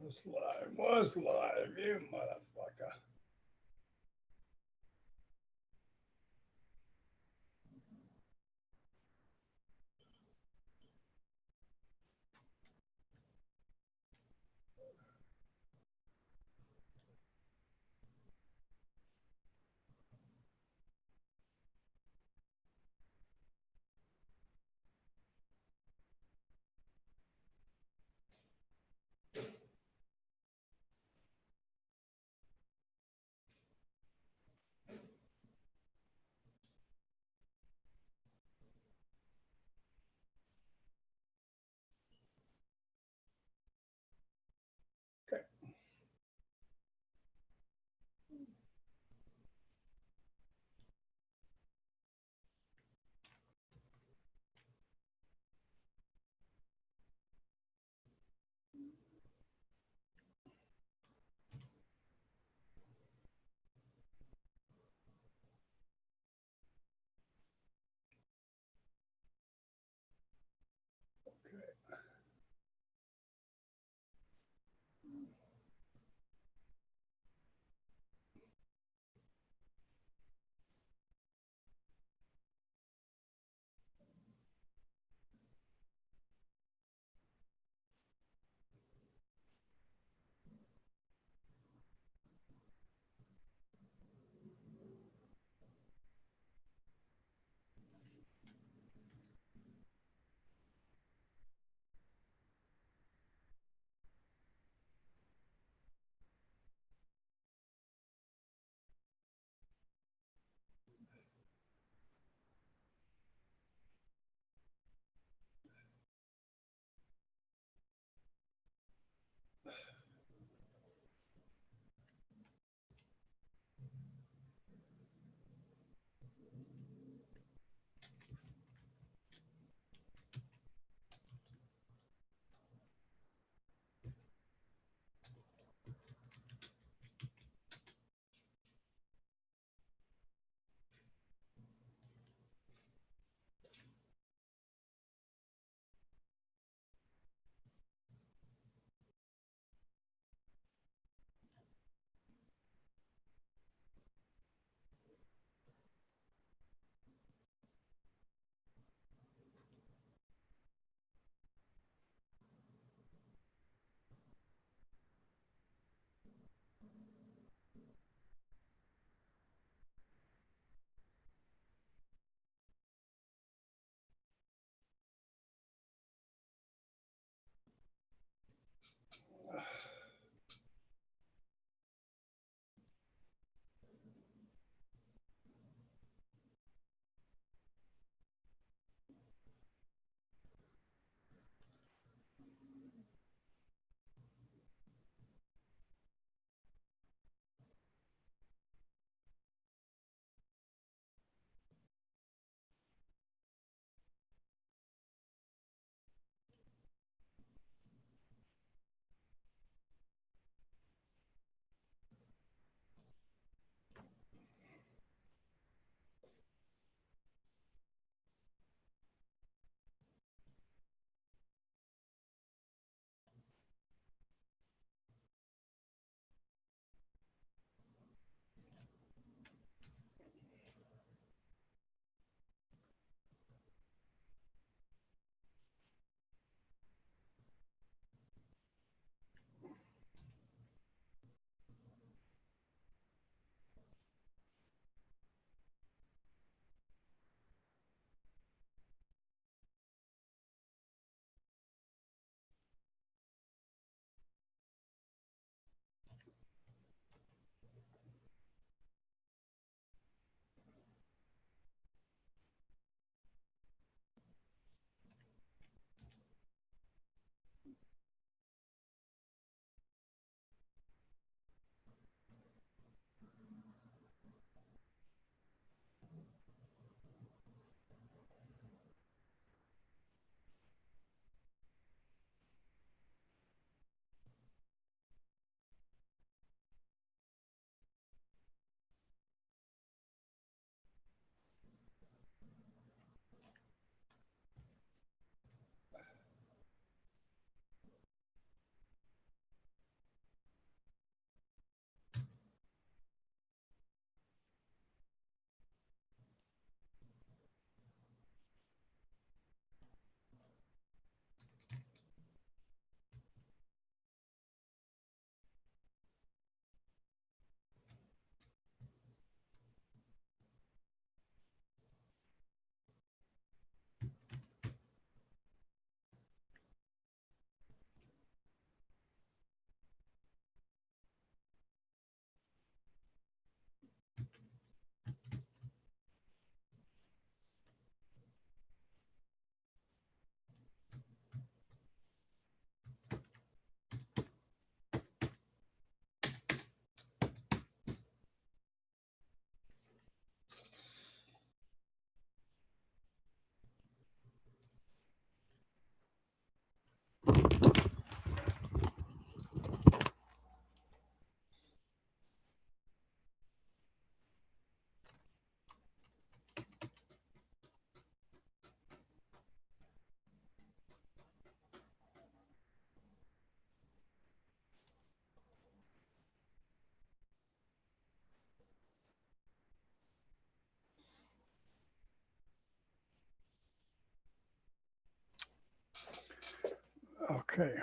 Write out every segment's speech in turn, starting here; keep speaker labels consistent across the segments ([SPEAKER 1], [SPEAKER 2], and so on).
[SPEAKER 1] Was live, you motherfucker. Okay.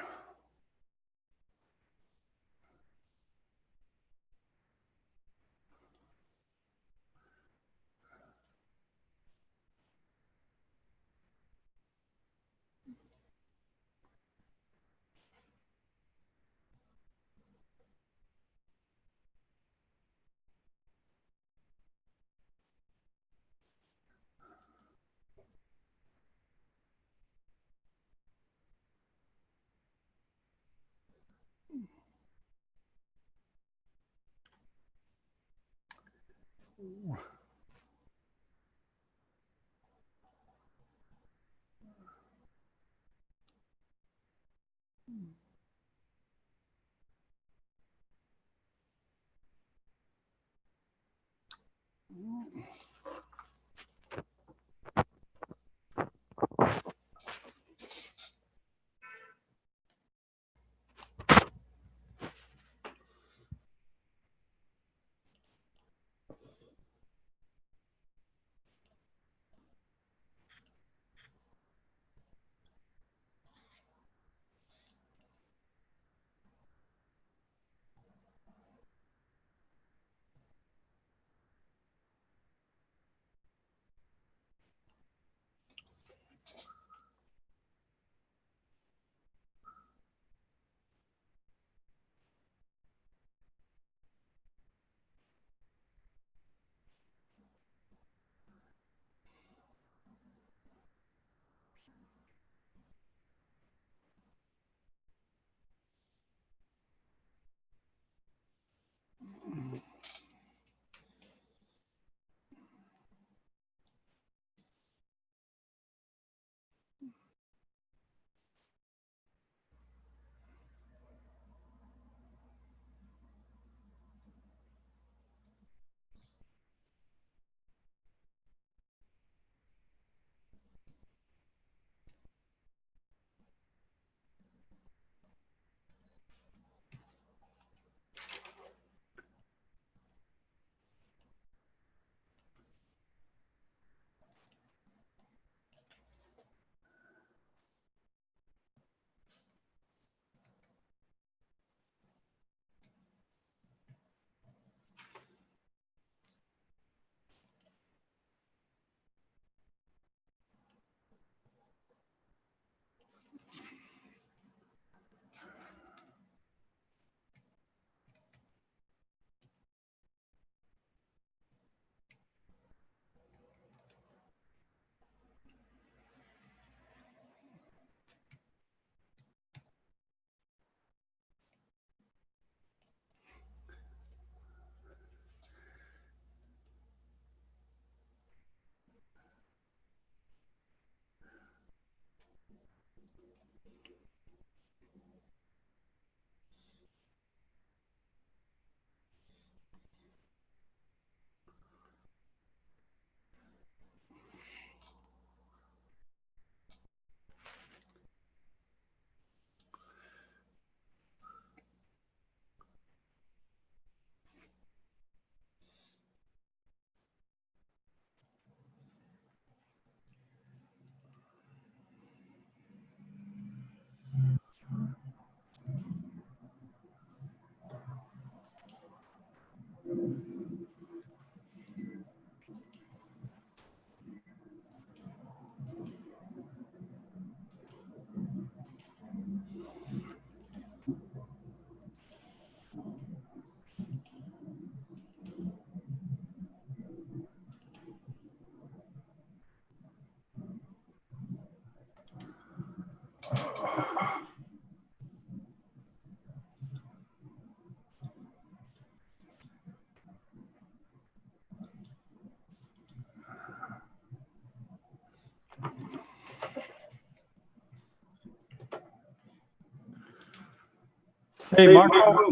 [SPEAKER 1] Hey, Marco.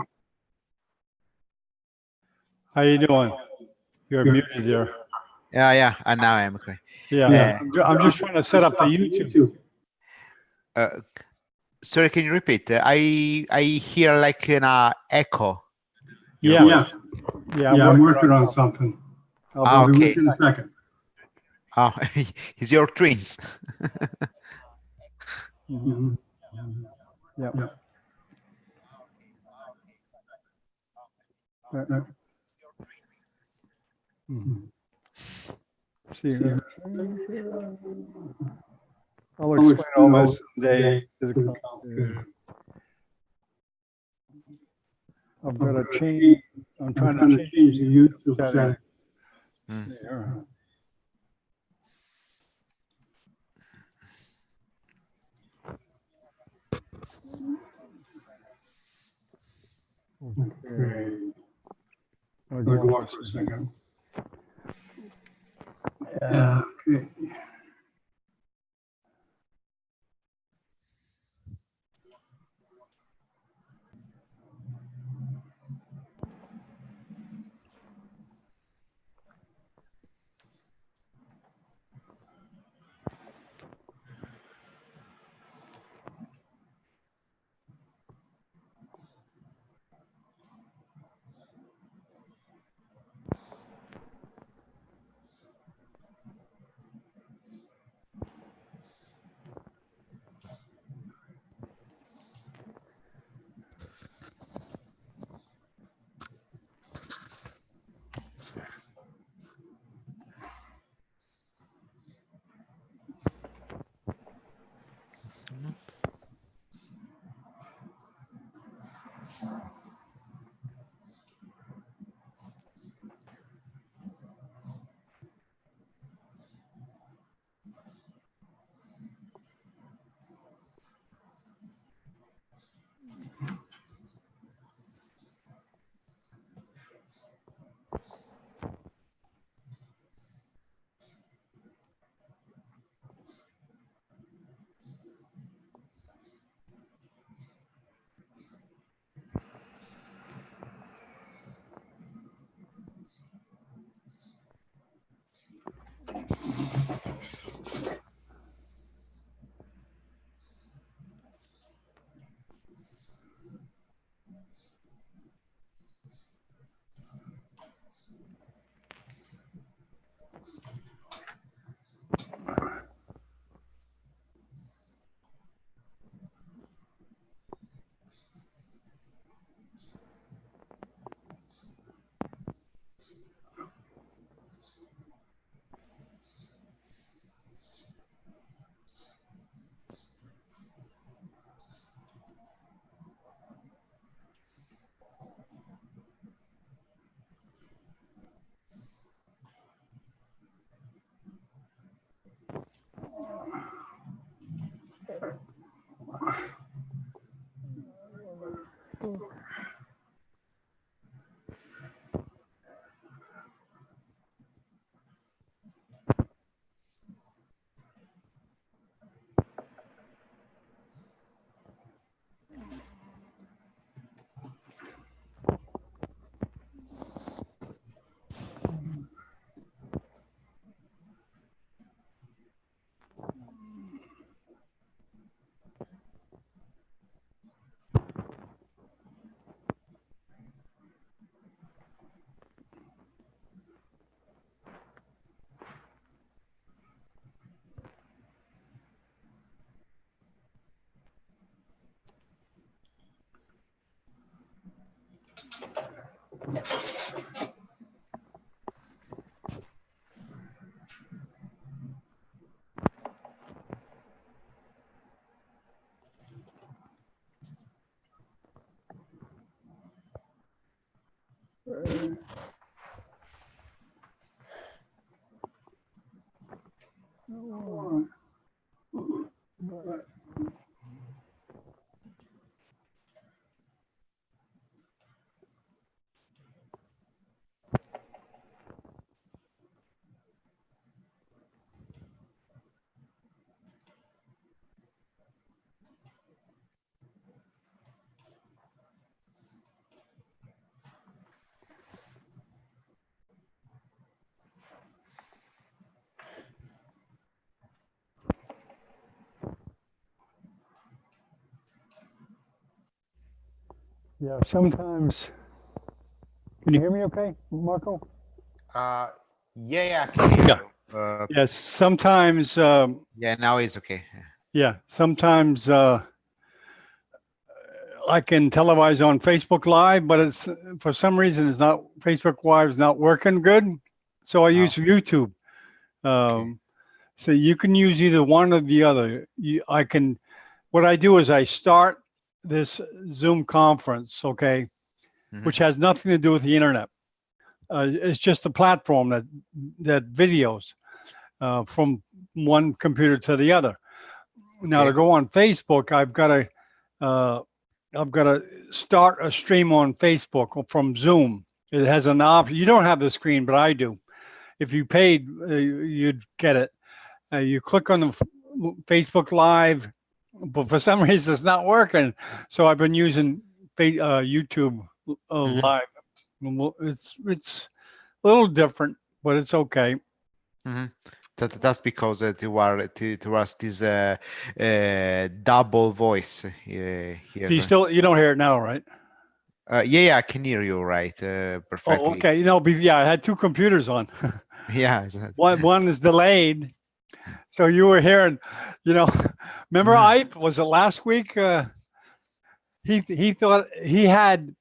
[SPEAKER 1] How you doing? You're muted there.
[SPEAKER 2] Yeah, and now I'm okay.
[SPEAKER 1] Yeah, I'm just trying to set up the YouTube.
[SPEAKER 2] Sorry, can you repeat? I hear like an echo.
[SPEAKER 1] Yeah,
[SPEAKER 3] I'm working on something. I'll be with you in a second.
[SPEAKER 2] Oh, it's your twins.
[SPEAKER 3] Mm-hmm.
[SPEAKER 1] Yeah.
[SPEAKER 3] Yeah.
[SPEAKER 1] See, I'll explain all this someday. I've got to change. I'm trying to change
[SPEAKER 3] the YouTube
[SPEAKER 1] setting.
[SPEAKER 3] setting.
[SPEAKER 1] There.
[SPEAKER 3] Okay.
[SPEAKER 1] I'll
[SPEAKER 3] Go
[SPEAKER 1] go
[SPEAKER 3] on for a second. Okay.
[SPEAKER 1] Yeah, sometimes. Can you hear me okay, Marco?
[SPEAKER 2] Yeah, I can hear you.
[SPEAKER 1] Yes, sometimes.
[SPEAKER 2] Yeah, now it's okay.
[SPEAKER 1] Yeah, sometimes I can televise on Facebook Live, but it's for some reason it's not Facebook Live is not working good. So I use YouTube. So you can use either one or the other. What I do is I start this Zoom conference, okay, which has nothing to do with the internet. It's just a platform that videos from one computer to the other. Now to go on Facebook, I've got to start a stream on Facebook from Zoom. It has an option. You don't have the screen, but I do. If you paid, you'd get it. You click on the Facebook Live, but for some reason it's not working. So I've been using YouTube Live. It's a little different, but it's okay.
[SPEAKER 2] That's because to us this double voice here.
[SPEAKER 1] So you don't hear it now, right?
[SPEAKER 2] Yeah, I can hear you right perfectly.
[SPEAKER 1] Oh, okay. You know, I had two computers on.
[SPEAKER 2] Yeah.
[SPEAKER 1] One is delayed. So you were hearing, remember Ipe, was it last week? He thought he had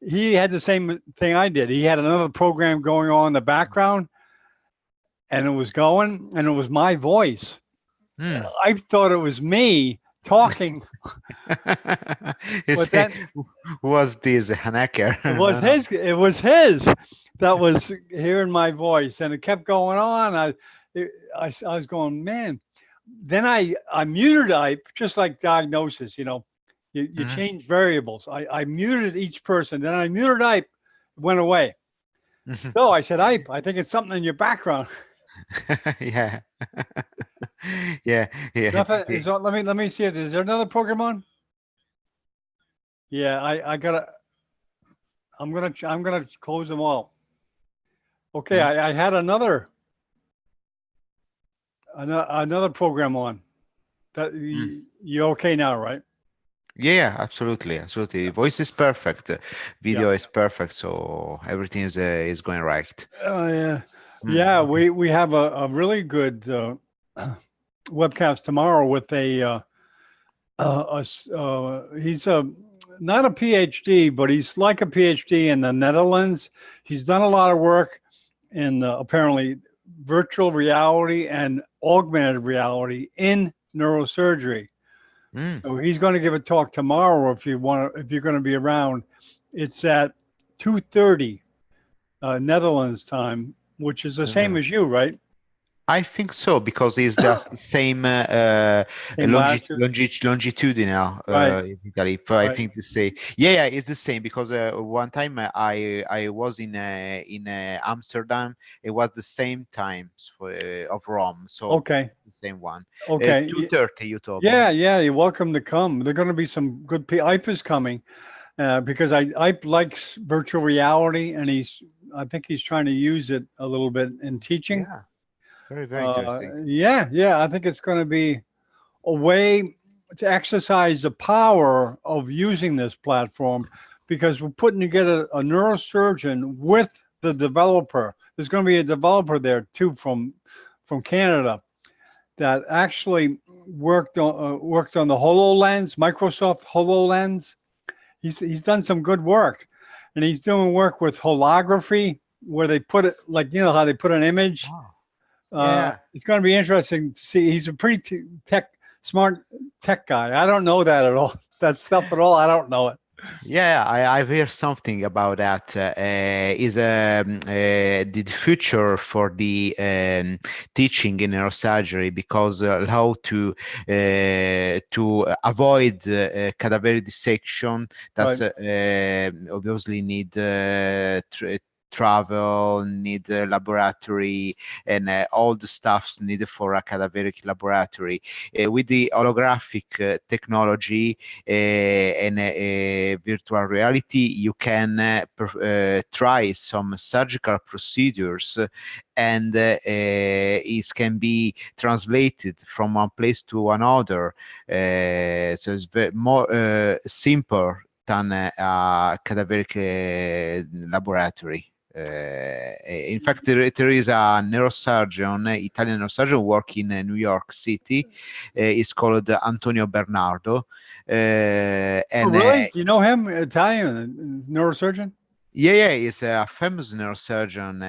[SPEAKER 1] the same thing I did. He had another program going on in the background, and it was going, and it was my voice. I thought it was me talking.
[SPEAKER 2] Was this an hacker?
[SPEAKER 1] It was his that was hearing my voice, and it kept going on. I was going, man. Then I muted Ipe, just like diagnosis, you change variables. I muted each person, then I muted Ipe, it went away. So I said, Ipe, I think it's something in your background.
[SPEAKER 2] Yeah. Yeah.
[SPEAKER 1] Nothing, let me see. Is there another program on? Yeah, I'm gonna close them all. Okay, I had another program on. That you okay now, right?
[SPEAKER 2] Yeah, absolutely. Voice is perfect, video is perfect, so everything is going right.
[SPEAKER 1] Yeah, we have a really good webcast tomorrow with he's not a PhD, but he's like a PhD in the Netherlands. He's done a lot of work in apparently virtual reality and augmented reality in neurosurgery. So he's going to give a talk tomorrow if you're going to be around. It's at 2:30 Netherlands time, which is the same as you, right?
[SPEAKER 2] I think so, because it's the same longitudinal in Italy. I think they say, yeah, it's the same, because one time I was in Amsterdam. It was the same times of Rome, so the same one. 2:30, you told me.
[SPEAKER 1] Yeah, you're welcome to come. There are going to be some good people. Ipe is coming because Ipe likes virtual reality, and I think he's trying to use it a little bit in teaching.
[SPEAKER 2] Yeah. Very, very interesting.
[SPEAKER 1] Yeah. I think it's going to be a way to exercise the power of using this platform, because we're putting together a neurosurgeon with the developer. There's going to be a developer there too from Canada that actually worked on the HoloLens, Microsoft HoloLens. He's done some good work, and he's doing work with holography, where they put it like, how they put an image. It's going to be interesting to see. He's a pretty smart tech guy. I don't know that at all. That stuff at all. I don't know it.
[SPEAKER 2] Yeah, I've heard something about that. Is the future for the teaching in neurosurgery, because how to avoid cadaveric dissection. That's obviously need travel, need laboratory, and all the stuffs needed for a cadaveric laboratory. With the holographic technology and virtual reality, you can try some surgical procedures, and it can be translated from one place to another. So it's more simple than a cadaveric laboratory. In fact, there is a neurosurgeon, Italian neurosurgeon, working in New York City. It's called Antonio Bernardo. And
[SPEAKER 1] really? Do you know him? Italian neurosurgeon?
[SPEAKER 2] yeah, he's a famous neurosurgeon.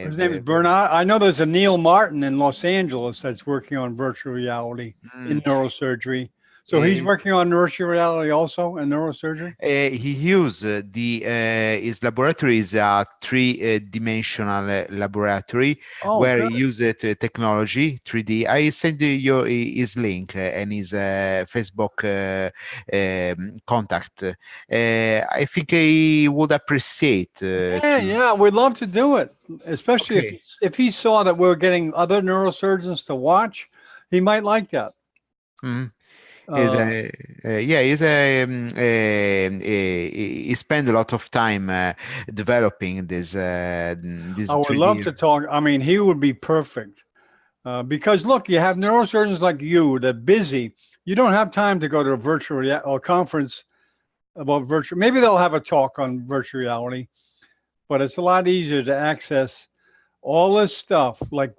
[SPEAKER 1] His name is Bernard. I know there's a Neil Martin in Los Angeles that's working on virtual reality in neurosurgery. So he's working on virtual reality also in neurosurgery?
[SPEAKER 2] He uses his laboratory is a three-dimensional laboratory where he uses technology, 3D. I send you his link and his Facebook contact. I think he would appreciate.
[SPEAKER 1] Yeah, we'd love to do it, especially if he saw that we're getting other neurosurgeons to watch. He might like that. He
[SPEAKER 2] spent a lot of time developing this.
[SPEAKER 1] I would love to talk. I mean, he would be perfect because look, you have neurosurgeons like you. They're busy. You don't have time to go to a virtual or conference about virtual. Maybe they'll have a talk on virtual reality, but it's a lot easier to access all this stuff like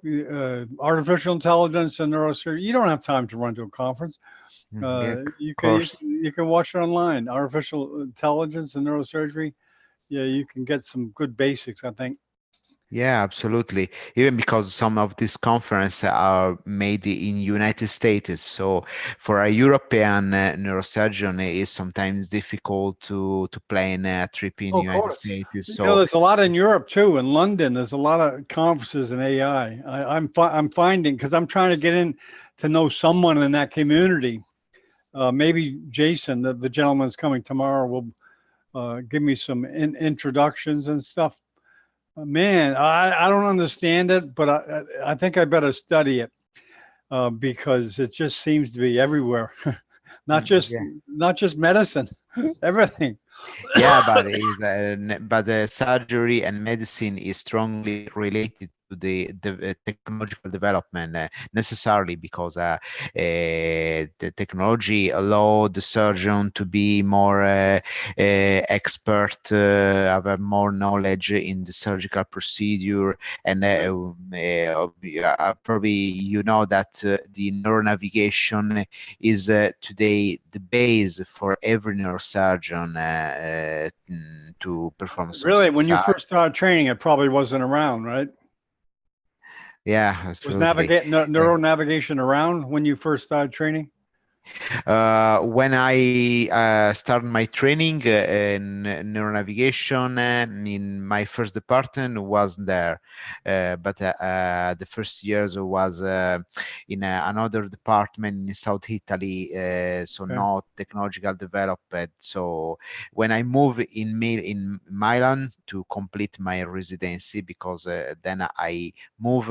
[SPEAKER 1] artificial intelligence and neurosurgery. You don't have time to run to a conference. You can watch it online. Artificial intelligence and neurosurgery. Yeah, you can get some good basics, I think.
[SPEAKER 2] Yeah, absolutely. Even because some of these conferences are made in United States, so for a European neurosurgeon, it is sometimes difficult to plan a trip in United States. So
[SPEAKER 1] there's a lot in Europe too. In London, there's a lot of conferences in AI. I'm finding because I'm trying to get in to know someone in that community. Maybe Jason, the gentleman's coming tomorrow, will give me some introductions and stuff. Man, I don't understand it, but I think I better study it because it just seems to be everywhere. not just medicine, everything.
[SPEAKER 2] Yeah, but the surgery and medicine is strongly related to the technological development necessarily because the technology allow the surgeon to be more expert, have more knowledge in the surgical procedure, and probably you know that the neuronavigation is today the base for every neurosurgeon to perform some
[SPEAKER 1] really when you first started training it probably wasn't around, right?
[SPEAKER 2] Yeah, absolutely.
[SPEAKER 1] Was neuronavigation around when you first started training?
[SPEAKER 2] When I started my training in neuronavigation in my first department was there, but the first years was in another department in South Italy, so not technological development. So when I moved in Milan to complete my residency, because then I move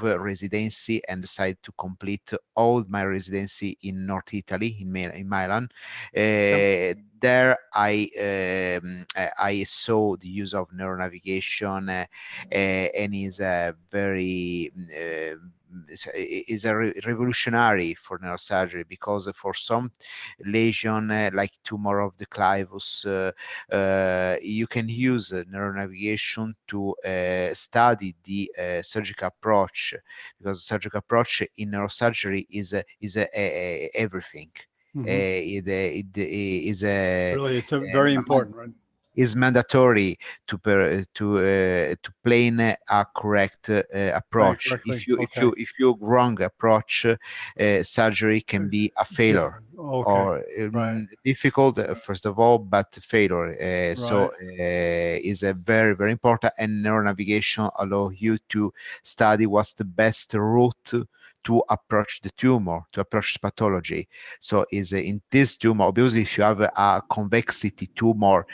[SPEAKER 2] residency and decided to complete all my residency in North Italy, in Milan. There I saw the use of neuronavigation and is a very revolutionary for neurosurgery, because for some lesion like tumor of the clivus, you can use neuronavigation to study the surgical approach, because surgical approach in neurosurgery is everything. It is
[SPEAKER 1] really, it's very important, right?
[SPEAKER 2] Is mandatory to plan a correct approach.
[SPEAKER 1] Right,
[SPEAKER 2] if you wrong approach, surgery can be a failure or difficult first of all, but failure. So is a very, very important, and neuronavigation allow you to study what's the best route to approach the tumor, to approach pathology. So is in this tumor, obviously if you have a convexity tumor,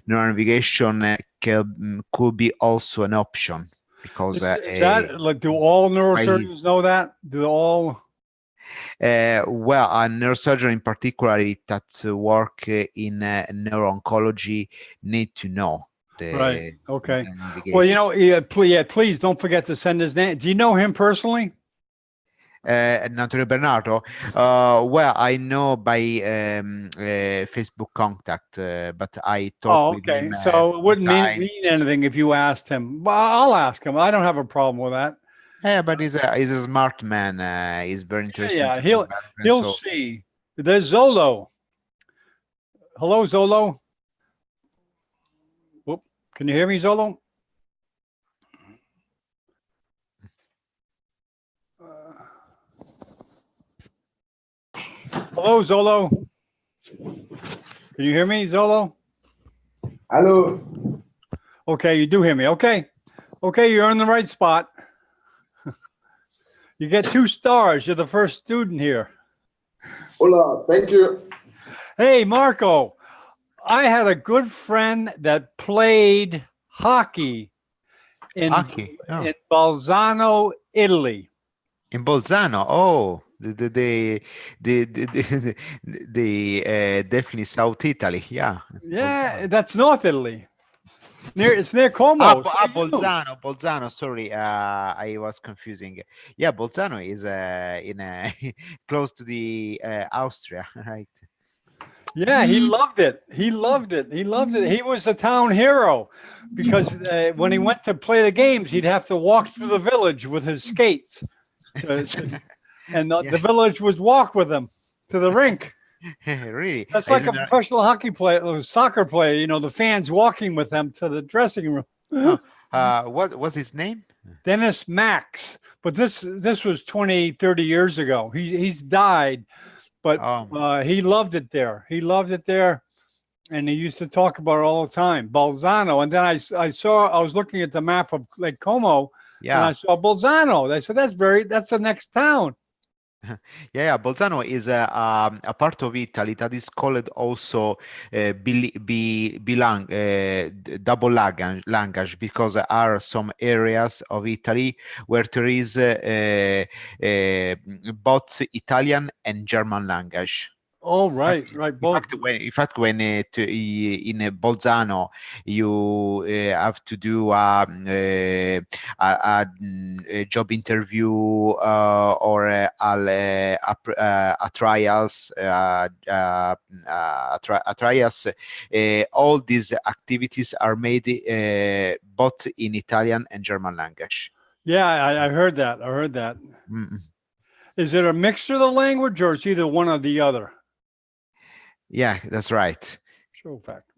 [SPEAKER 2] neuronavigation could be also an option, because
[SPEAKER 1] is that like, do all neurosurgeons know that? Do all?
[SPEAKER 2] Well, a neurosurgeon in particular that work in neuro-oncology need to know.
[SPEAKER 1] Right. Well, you know, please don't forget to send his name. Do you know him personally?
[SPEAKER 2] Antonio Bernardo. Well, I know by Facebook contact, but I talk
[SPEAKER 1] Oh,
[SPEAKER 2] with him
[SPEAKER 1] okay. So it wouldn't
[SPEAKER 2] sometimes.
[SPEAKER 1] mean anything if you asked him. Well, I'll ask him. I don't have a problem with that.
[SPEAKER 2] Yeah, but he's a smart man. He's very interested
[SPEAKER 1] Yeah,
[SPEAKER 2] to development.
[SPEAKER 1] he'll
[SPEAKER 2] So
[SPEAKER 1] see. There's Zolo. Hello, Zolo. Whoop. Can you hear me, Zolo? Hello, Zolo. Can you hear me, Zolo?
[SPEAKER 4] Hello.
[SPEAKER 1] Okay, you do hear me. Okay. Okay, you're in the right spot. You get 2 stars. You're the first student here.
[SPEAKER 4] Hola, thank you.
[SPEAKER 1] Hey, Marco. I had a good friend that played hockey in Bolzano, Italy.
[SPEAKER 2] in Bolzano, oh, definitely South Italy, yeah.
[SPEAKER 1] Yeah,
[SPEAKER 2] Bolzano.
[SPEAKER 1] that's North Italy. It's near Como.
[SPEAKER 2] Bolzano. Sorry, I was confusing. Yeah, Bolzano is in close to the Austria, right?
[SPEAKER 1] Yeah, he loved it. He loved it. He loved it. He was a town hero because when he went to play the games, he'd have to walk through the village with his skates. And the village would walk with him to the rink.
[SPEAKER 2] Really?
[SPEAKER 1] That's like a professional hockey player, or soccer player, you know, the fans walking with them to the dressing room.
[SPEAKER 2] What was his name?
[SPEAKER 1] Dennis Max. But this was 20, 30 years ago. He's died, but he loved it there. He loved it there. And he used to talk about it all the time, Bolzano. And then I was looking at the map of Lake Como, and I saw Bolzano. I said, that's the next town.
[SPEAKER 2] Yeah, Bolzano is a part of Italy that is called also double language, because there are some areas of Italy where there is both Italian and German language.
[SPEAKER 1] Oh, right. Both.
[SPEAKER 2] In fact, when in Bolzano, you have to do a job interview or a trials, all these activities are made both in Italian and German language.
[SPEAKER 1] Yeah, I heard that. Mm-mm. Is it a mixture of the language, or it's either one or the other?
[SPEAKER 2] Yeah, that's right.
[SPEAKER 1] Show fact.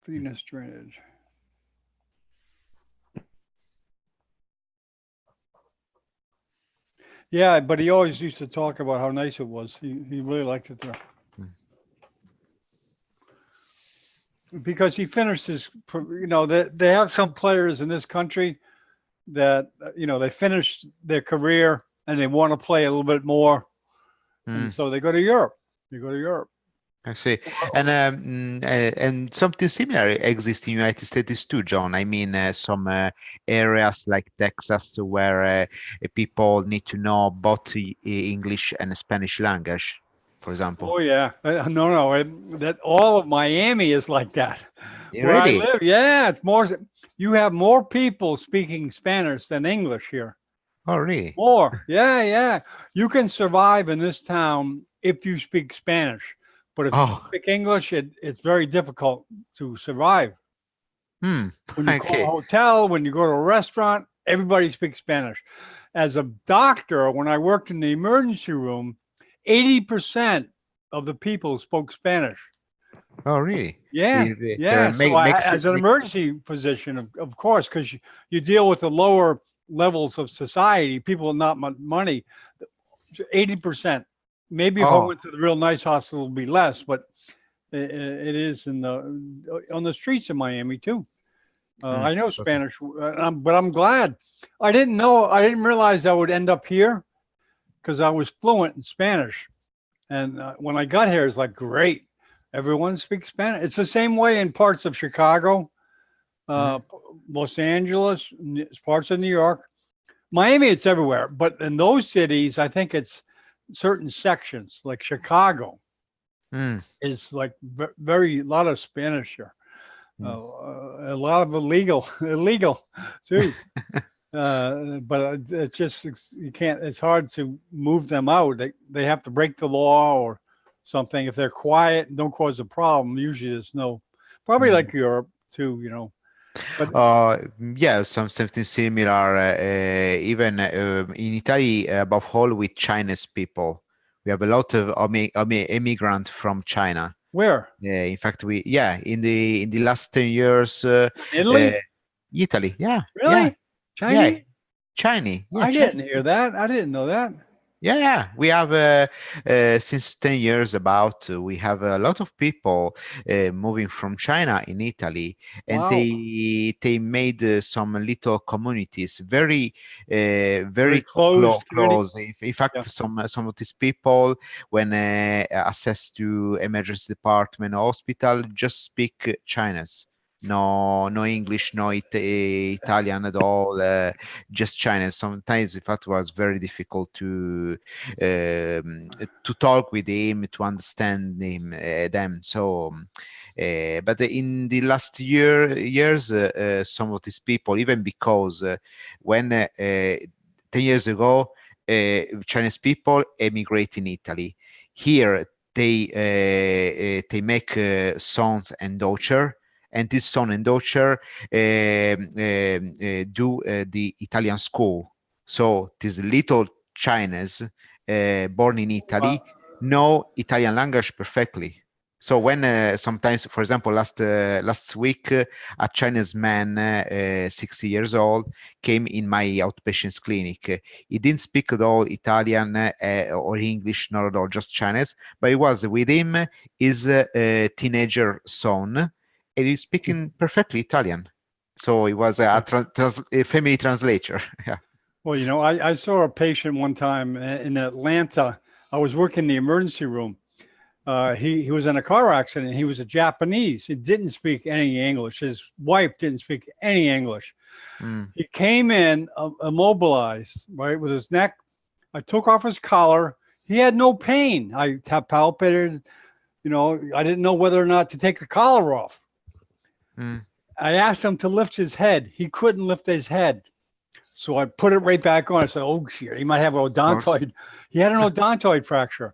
[SPEAKER 1] Venous drainage. Yeah, but he always used to talk about how nice it was. He really liked it there. Because he finished his, you know, they have some players in this country that, you know, they finish their career and they want to play a little bit more. And so they go to Europe.
[SPEAKER 2] I see. And something similar exists in the United States too, John. I mean, some areas like Texas where people need to know both English and Spanish language, for example.
[SPEAKER 1] Oh, yeah. No. That all of Miami is like that. Where
[SPEAKER 2] Really?
[SPEAKER 1] I live, yeah, it's more. You have more people speaking Spanish than English here.
[SPEAKER 2] Oh, really?
[SPEAKER 1] More. Yeah. You can survive in this town if you speak Spanish. But if you speak English, it's very difficult to survive. When you call a hotel, when you go to a restaurant, everybody speaks Spanish. As a doctor, when I worked in the emergency room, 80% of the people spoke Spanish.
[SPEAKER 2] Oh, really?
[SPEAKER 1] Yeah. So as an emergency physician, of course, because you deal with the lower levels of society, people with not much money, 80%. Maybe if I went to the real nice hospital, it'd be less, but it is on the streets of Miami too. I know Spanish, but I'm glad. I didn't realize I would end up here because I was fluent in Spanish. And when I got here, it's like, great. Everyone speaks Spanish. It's the same way in parts of Chicago, Los Angeles, parts of New York. Miami, it's everywhere. But in those cities, I think it's certain sections like Chicago. is like very a lot of Spanish here, a lot of illegal too. But it's just you can't. It's hard to move them out. They have to break the law or something. If they're quiet and don't cause a problem, usually there's no. Probably like Europe too, you know. But
[SPEAKER 2] yeah, something similar. Even in Italy, above all with Chinese people, we have a lot of immigrant from China.
[SPEAKER 1] Where?
[SPEAKER 2] In fact, in the last 10 years,
[SPEAKER 1] Italy,
[SPEAKER 2] Italy,
[SPEAKER 1] really, Chinese.
[SPEAKER 2] Chinese. Yeah,
[SPEAKER 1] I didn't hear that. I didn't know that.
[SPEAKER 2] Yeah, we have since 10 years we have a lot of people moving from China in Italy, and
[SPEAKER 1] Wow.
[SPEAKER 2] they made some little communities very
[SPEAKER 1] close.
[SPEAKER 2] close. In fact, some of these people, when accessed to emergency department or hospital, just speak Chinese. No English, no Italian at all, just Chinese. Sometimes, in fact, it was very difficult to talk with him, to understand them. So, but in the last years, some of these people, even because when 10 years ago, Chinese people emigrate in Italy. Here, they make sons and daughter. And this son and daughter do the Italian school. So this little Chinese born in Italy know Italian language perfectly. So when sometimes, for example, last week, a Chinese man, 60 years old, came in my outpatients clinic. He didn't speak at all Italian or English, not at all, just Chinese. But he was with him his teenager son. And he's speaking perfectly Italian. So he was a family translator. Yeah.
[SPEAKER 1] Well, you know, I saw a patient one time in Atlanta. I was working in the emergency room. He was in a car accident. He was a Japanese. He didn't speak any English. His wife didn't speak any English. He came in immobilized, right, with his neck. I took off his collar. He had no pain. I palpated. You know, I didn't know whether or not to take the collar off. I asked him to lift his head. He couldn't lift his head. So I put it right back on. I said, oh, shit, he might have an odontoid. He had an odontoid fracture.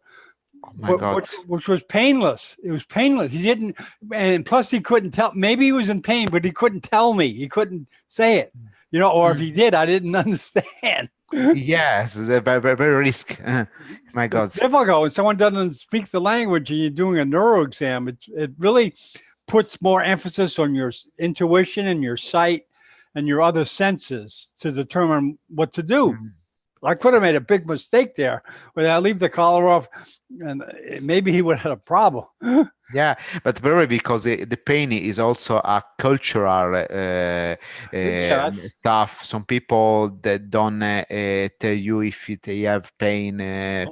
[SPEAKER 2] Oh my God.
[SPEAKER 1] Which was painless. It was painless. He didn't, and plus he couldn't tell. Maybe he was in pain, but he couldn't tell me. He couldn't say it, you know, or if he did, I didn't understand.
[SPEAKER 2] Yes, it's a very, very risk. My God.
[SPEAKER 1] It's difficult when someone doesn't speak the language and you're doing a neuro exam. It really puts more emphasis on your intuition and your sight and your other senses to determine what to do. I could have made a big mistake there when I leave the collar off, and maybe he would have had a problem.
[SPEAKER 2] Yeah, but very because the pain is also a cultural stuff. Some people that don't tell you if they have pain,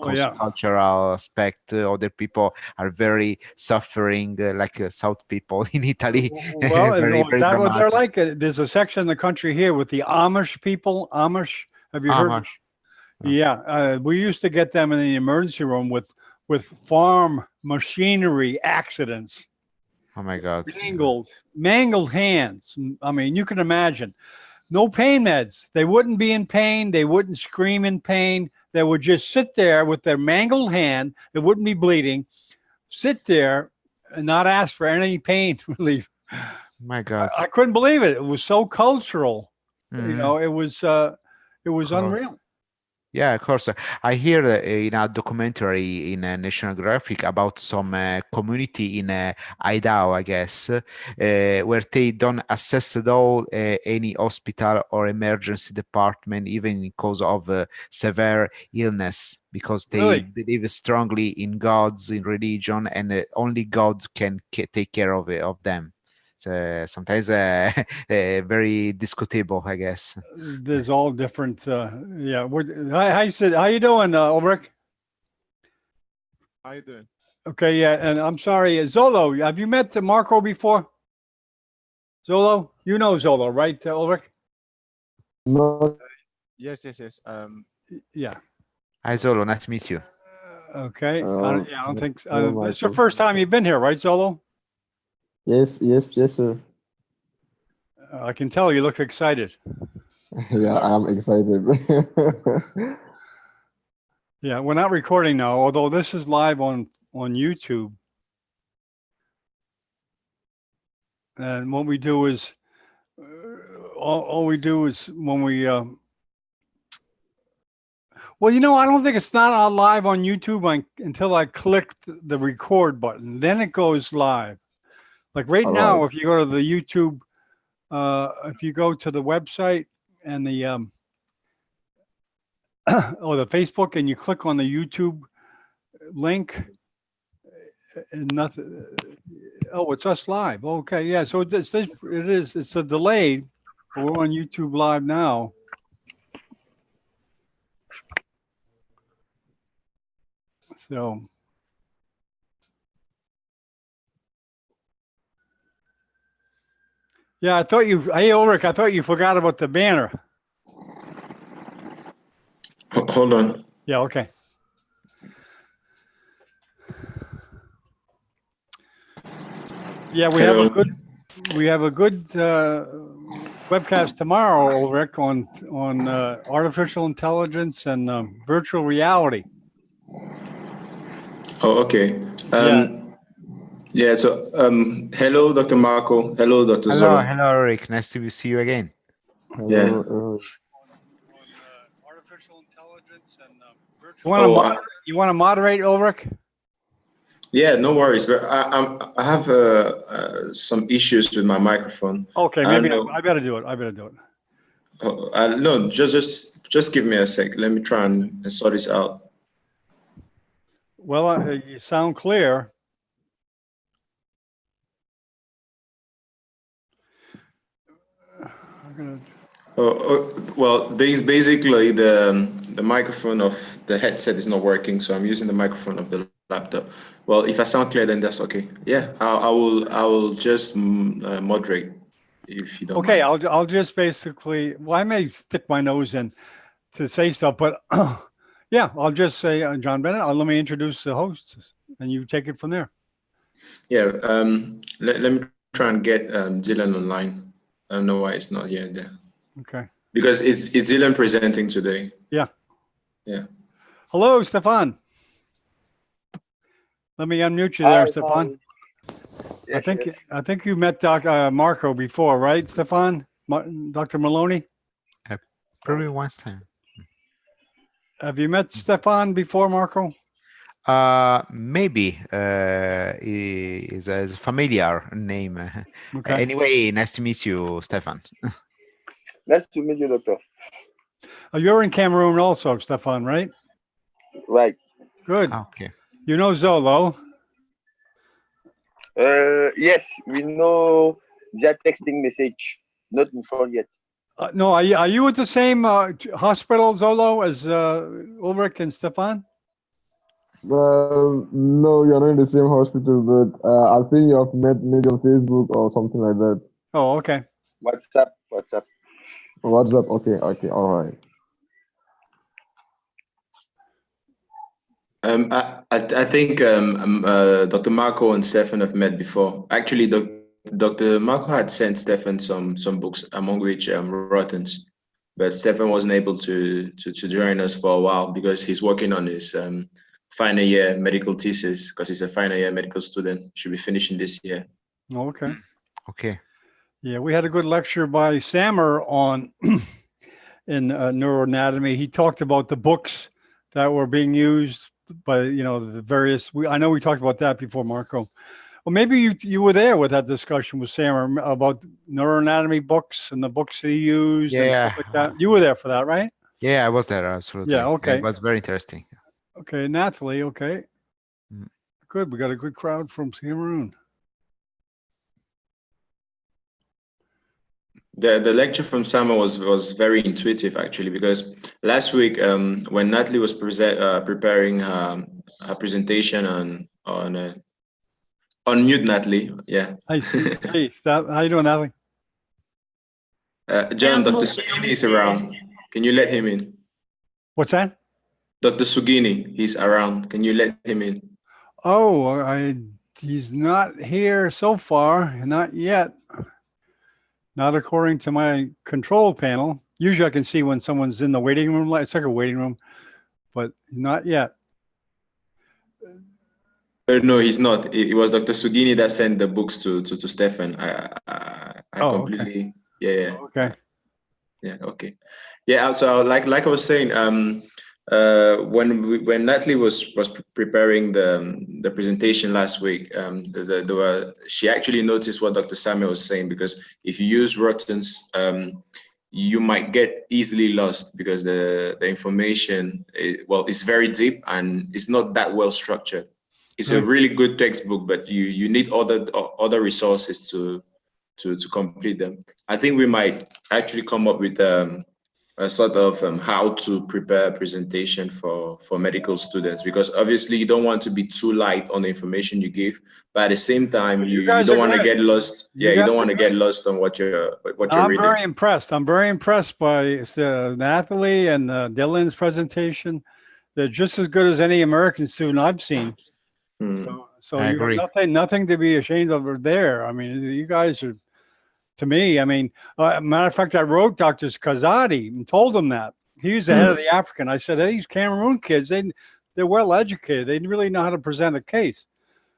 [SPEAKER 2] cultural aspect. Other people are very suffering, like South people in Italy.
[SPEAKER 1] Well, very that's what they're like. There's a section in the country here with the Amish people. Amish, have you heard? Yeah, we used to get them in the emergency room with farm machinery accidents.
[SPEAKER 2] Oh my God.
[SPEAKER 1] Mangled hands. I mean, you can imagine. No pain meds. They wouldn't be in pain. They wouldn't scream in pain. They would just sit there with their mangled hand. It wouldn't be bleeding. Sit there and not ask for any pain relief.
[SPEAKER 2] My God.
[SPEAKER 1] I couldn't believe it. It was so cultural. You know, it was unreal.
[SPEAKER 2] Yeah, of course. I hear in a documentary in National Geographic about some community in Idaho, I guess, where they don't access at all any hospital or emergency department, even because of severe illness, because they believe strongly in gods, in religion, and only God can take care of them. So sometimes very discutable, I guess.
[SPEAKER 1] There's all different. Yeah. How you doing, Ulrich?
[SPEAKER 5] How you doing?
[SPEAKER 1] Okay. Yeah. And I'm sorry, Zolo. Have you met Marco before? Zolo, you know Zolo, right, Ulrich?
[SPEAKER 4] No.
[SPEAKER 5] Yes.
[SPEAKER 1] Yeah.
[SPEAKER 2] Hi, Zolo. Nice to meet you.
[SPEAKER 1] Okay. Yeah, I don't think so.
[SPEAKER 6] hello,
[SPEAKER 1] It's your
[SPEAKER 6] Michael.
[SPEAKER 1] first time you've been here, right, Zolo?
[SPEAKER 6] Yes, sir.
[SPEAKER 1] I can tell you look excited.
[SPEAKER 6] Yeah, I'm excited.
[SPEAKER 1] Yeah, we're not recording now, although this is live on YouTube. And what we do is, all we do is when we, well, you know, I don't think it's not live on YouTube until I click the record button. Then it goes live. Like right
[SPEAKER 6] All
[SPEAKER 1] now,
[SPEAKER 6] right.
[SPEAKER 1] if you go to the YouTube, if you go to the website and the, or the Facebook and you click on the YouTube link, and nothing. Oh, it's us live. Okay, yeah. So it's a delay. We're on YouTube live now. So yeah, I thought you. Hey, Ulrich, I thought you forgot about the banner.
[SPEAKER 7] Hold on.
[SPEAKER 1] Yeah. Okay. Yeah, we have a good webcast tomorrow, Ulrich, on artificial intelligence and virtual reality.
[SPEAKER 7] Oh, okay. Yeah. So, hello, Dr. Marco. Hello, Dr.
[SPEAKER 2] Hello,
[SPEAKER 7] Zoro.
[SPEAKER 2] hello, Eric. Nice to see you again.
[SPEAKER 7] Yeah.
[SPEAKER 6] Hello.
[SPEAKER 1] On artificial intelligence and virtual. You want to moderate, Ulrich?
[SPEAKER 7] Yeah, no worries. But I have some issues with my microphone.
[SPEAKER 1] Okay,
[SPEAKER 7] I
[SPEAKER 1] maybe
[SPEAKER 7] don't know.
[SPEAKER 1] I better do it.
[SPEAKER 7] No, just give me a sec. Let me try and sort this out.
[SPEAKER 1] Well, you sound clear.
[SPEAKER 7] Well, basically the microphone of the headset is not working, so I'm using the microphone of the laptop. Well, if I sound clear, then that's okay. Yeah, I will just moderate if you don't
[SPEAKER 1] Okay,
[SPEAKER 7] mind.
[SPEAKER 1] I'll just basically. Well, I may stick my nose in to say stuff, but yeah, I'll just say John Bennett. Let me introduce the hosts, and you take it from there.
[SPEAKER 7] Yeah. Let me try and get Dylan online. I don't know why it's not here there.
[SPEAKER 1] Okay.
[SPEAKER 7] Because it's Dylan presenting today.
[SPEAKER 1] Yeah.
[SPEAKER 7] Yeah.
[SPEAKER 1] Hello, Stefan. Let me unmute you there, Stefan.
[SPEAKER 8] Yes,
[SPEAKER 1] I think you met Dr. Marco before, right, Stefan? Dr. Maloney?
[SPEAKER 2] Probably one time.
[SPEAKER 1] Have you met Stefan before, Marco?
[SPEAKER 2] Maybe is a familiar name.
[SPEAKER 1] Okay.
[SPEAKER 2] Anyway, nice to meet you, Stefan.
[SPEAKER 8] Nice to meet you, doctor.
[SPEAKER 1] You're in Cameroon also, Stefan, right?
[SPEAKER 8] Right.
[SPEAKER 1] Good.
[SPEAKER 2] Okay.
[SPEAKER 1] You know Zolo?
[SPEAKER 8] Yes, we know that texting message, not in phone yet.
[SPEAKER 1] No, are you at the same hospital, Zolo, as Ulrich and Stefan?
[SPEAKER 6] Well, no, you're not in the same hospital, but I think you have met maybe on Facebook or something like that.
[SPEAKER 1] Oh, okay.
[SPEAKER 8] WhatsApp.
[SPEAKER 6] WhatsApp. Okay, all right.
[SPEAKER 7] I think Dr. Marco and Stefan have met before. Actually, Dr. Marco had sent Stefan some books, among which Rottens, but Stefan wasn't able to join us for a while because he's working on his final year medical thesis, because he's a final year medical student. Should be finishing this year.
[SPEAKER 1] Okay.
[SPEAKER 2] Okay.
[SPEAKER 1] Yeah, we had a good lecture by Sammer on in neuroanatomy. He talked about the books that were being used by, the various. I know we talked about that before, Marco. Well, maybe you were there with that discussion with Sammer about neuroanatomy books and the books he used and
[SPEAKER 2] Yeah.
[SPEAKER 1] stuff like that. You were there for that, right?
[SPEAKER 2] Yeah, I was there, absolutely.
[SPEAKER 1] Yeah, okay.
[SPEAKER 2] It was very interesting.
[SPEAKER 1] Okay, Nathalie, okay.
[SPEAKER 2] Mm.
[SPEAKER 1] Good, we got a good crowd from Cameroon.
[SPEAKER 7] The lecture from Sama was very intuitive, actually, because last week when Natalie was preparing her presentation on mute, Natalie, yeah.
[SPEAKER 1] Hey, how you doing, Natalie?
[SPEAKER 7] John, Dr. Soini is around. Can you let him in?
[SPEAKER 1] What's that?
[SPEAKER 7] Dr. Sugini, he's around. Can you let him in?
[SPEAKER 1] Oh, he's not here so far, not yet. Not according to my control panel. Usually I can see when someone's in the waiting room, it's like a waiting room, but not yet.
[SPEAKER 7] No, he's not. It was Dr. Sugini that sent the books to Stefan. I completely,
[SPEAKER 1] okay. Okay.
[SPEAKER 7] Yeah, okay. Yeah, so like I was saying, when Natalie was preparing the presentation last week, she actually noticed what Dr. Samuel was saying, because if you use Rotten's, you might get easily lost because the information, it's very deep and it's not that well structured. It's a really good textbook, but you need other resources to complete them. I think we might actually come up with a sort of how to prepare a presentation for medical students, because obviously you don't want to be too light on the information you give, but at the same time you don't want to get lost. Yeah, you don't want to get lost on what you're reading.
[SPEAKER 1] I'm very impressed. I'm very impressed by Natalie and Dylan's presentation. They're just as good as any American student I've seen. So
[SPEAKER 2] I
[SPEAKER 1] you
[SPEAKER 2] agree.
[SPEAKER 1] have nothing to be ashamed of there. I mean, you guys are, to me, I mean, matter of fact, I wrote Dr. Kazadi and told him that. He's the head of the African. I said, hey, these Cameroon kids, they're well educated. They really know how to present a case.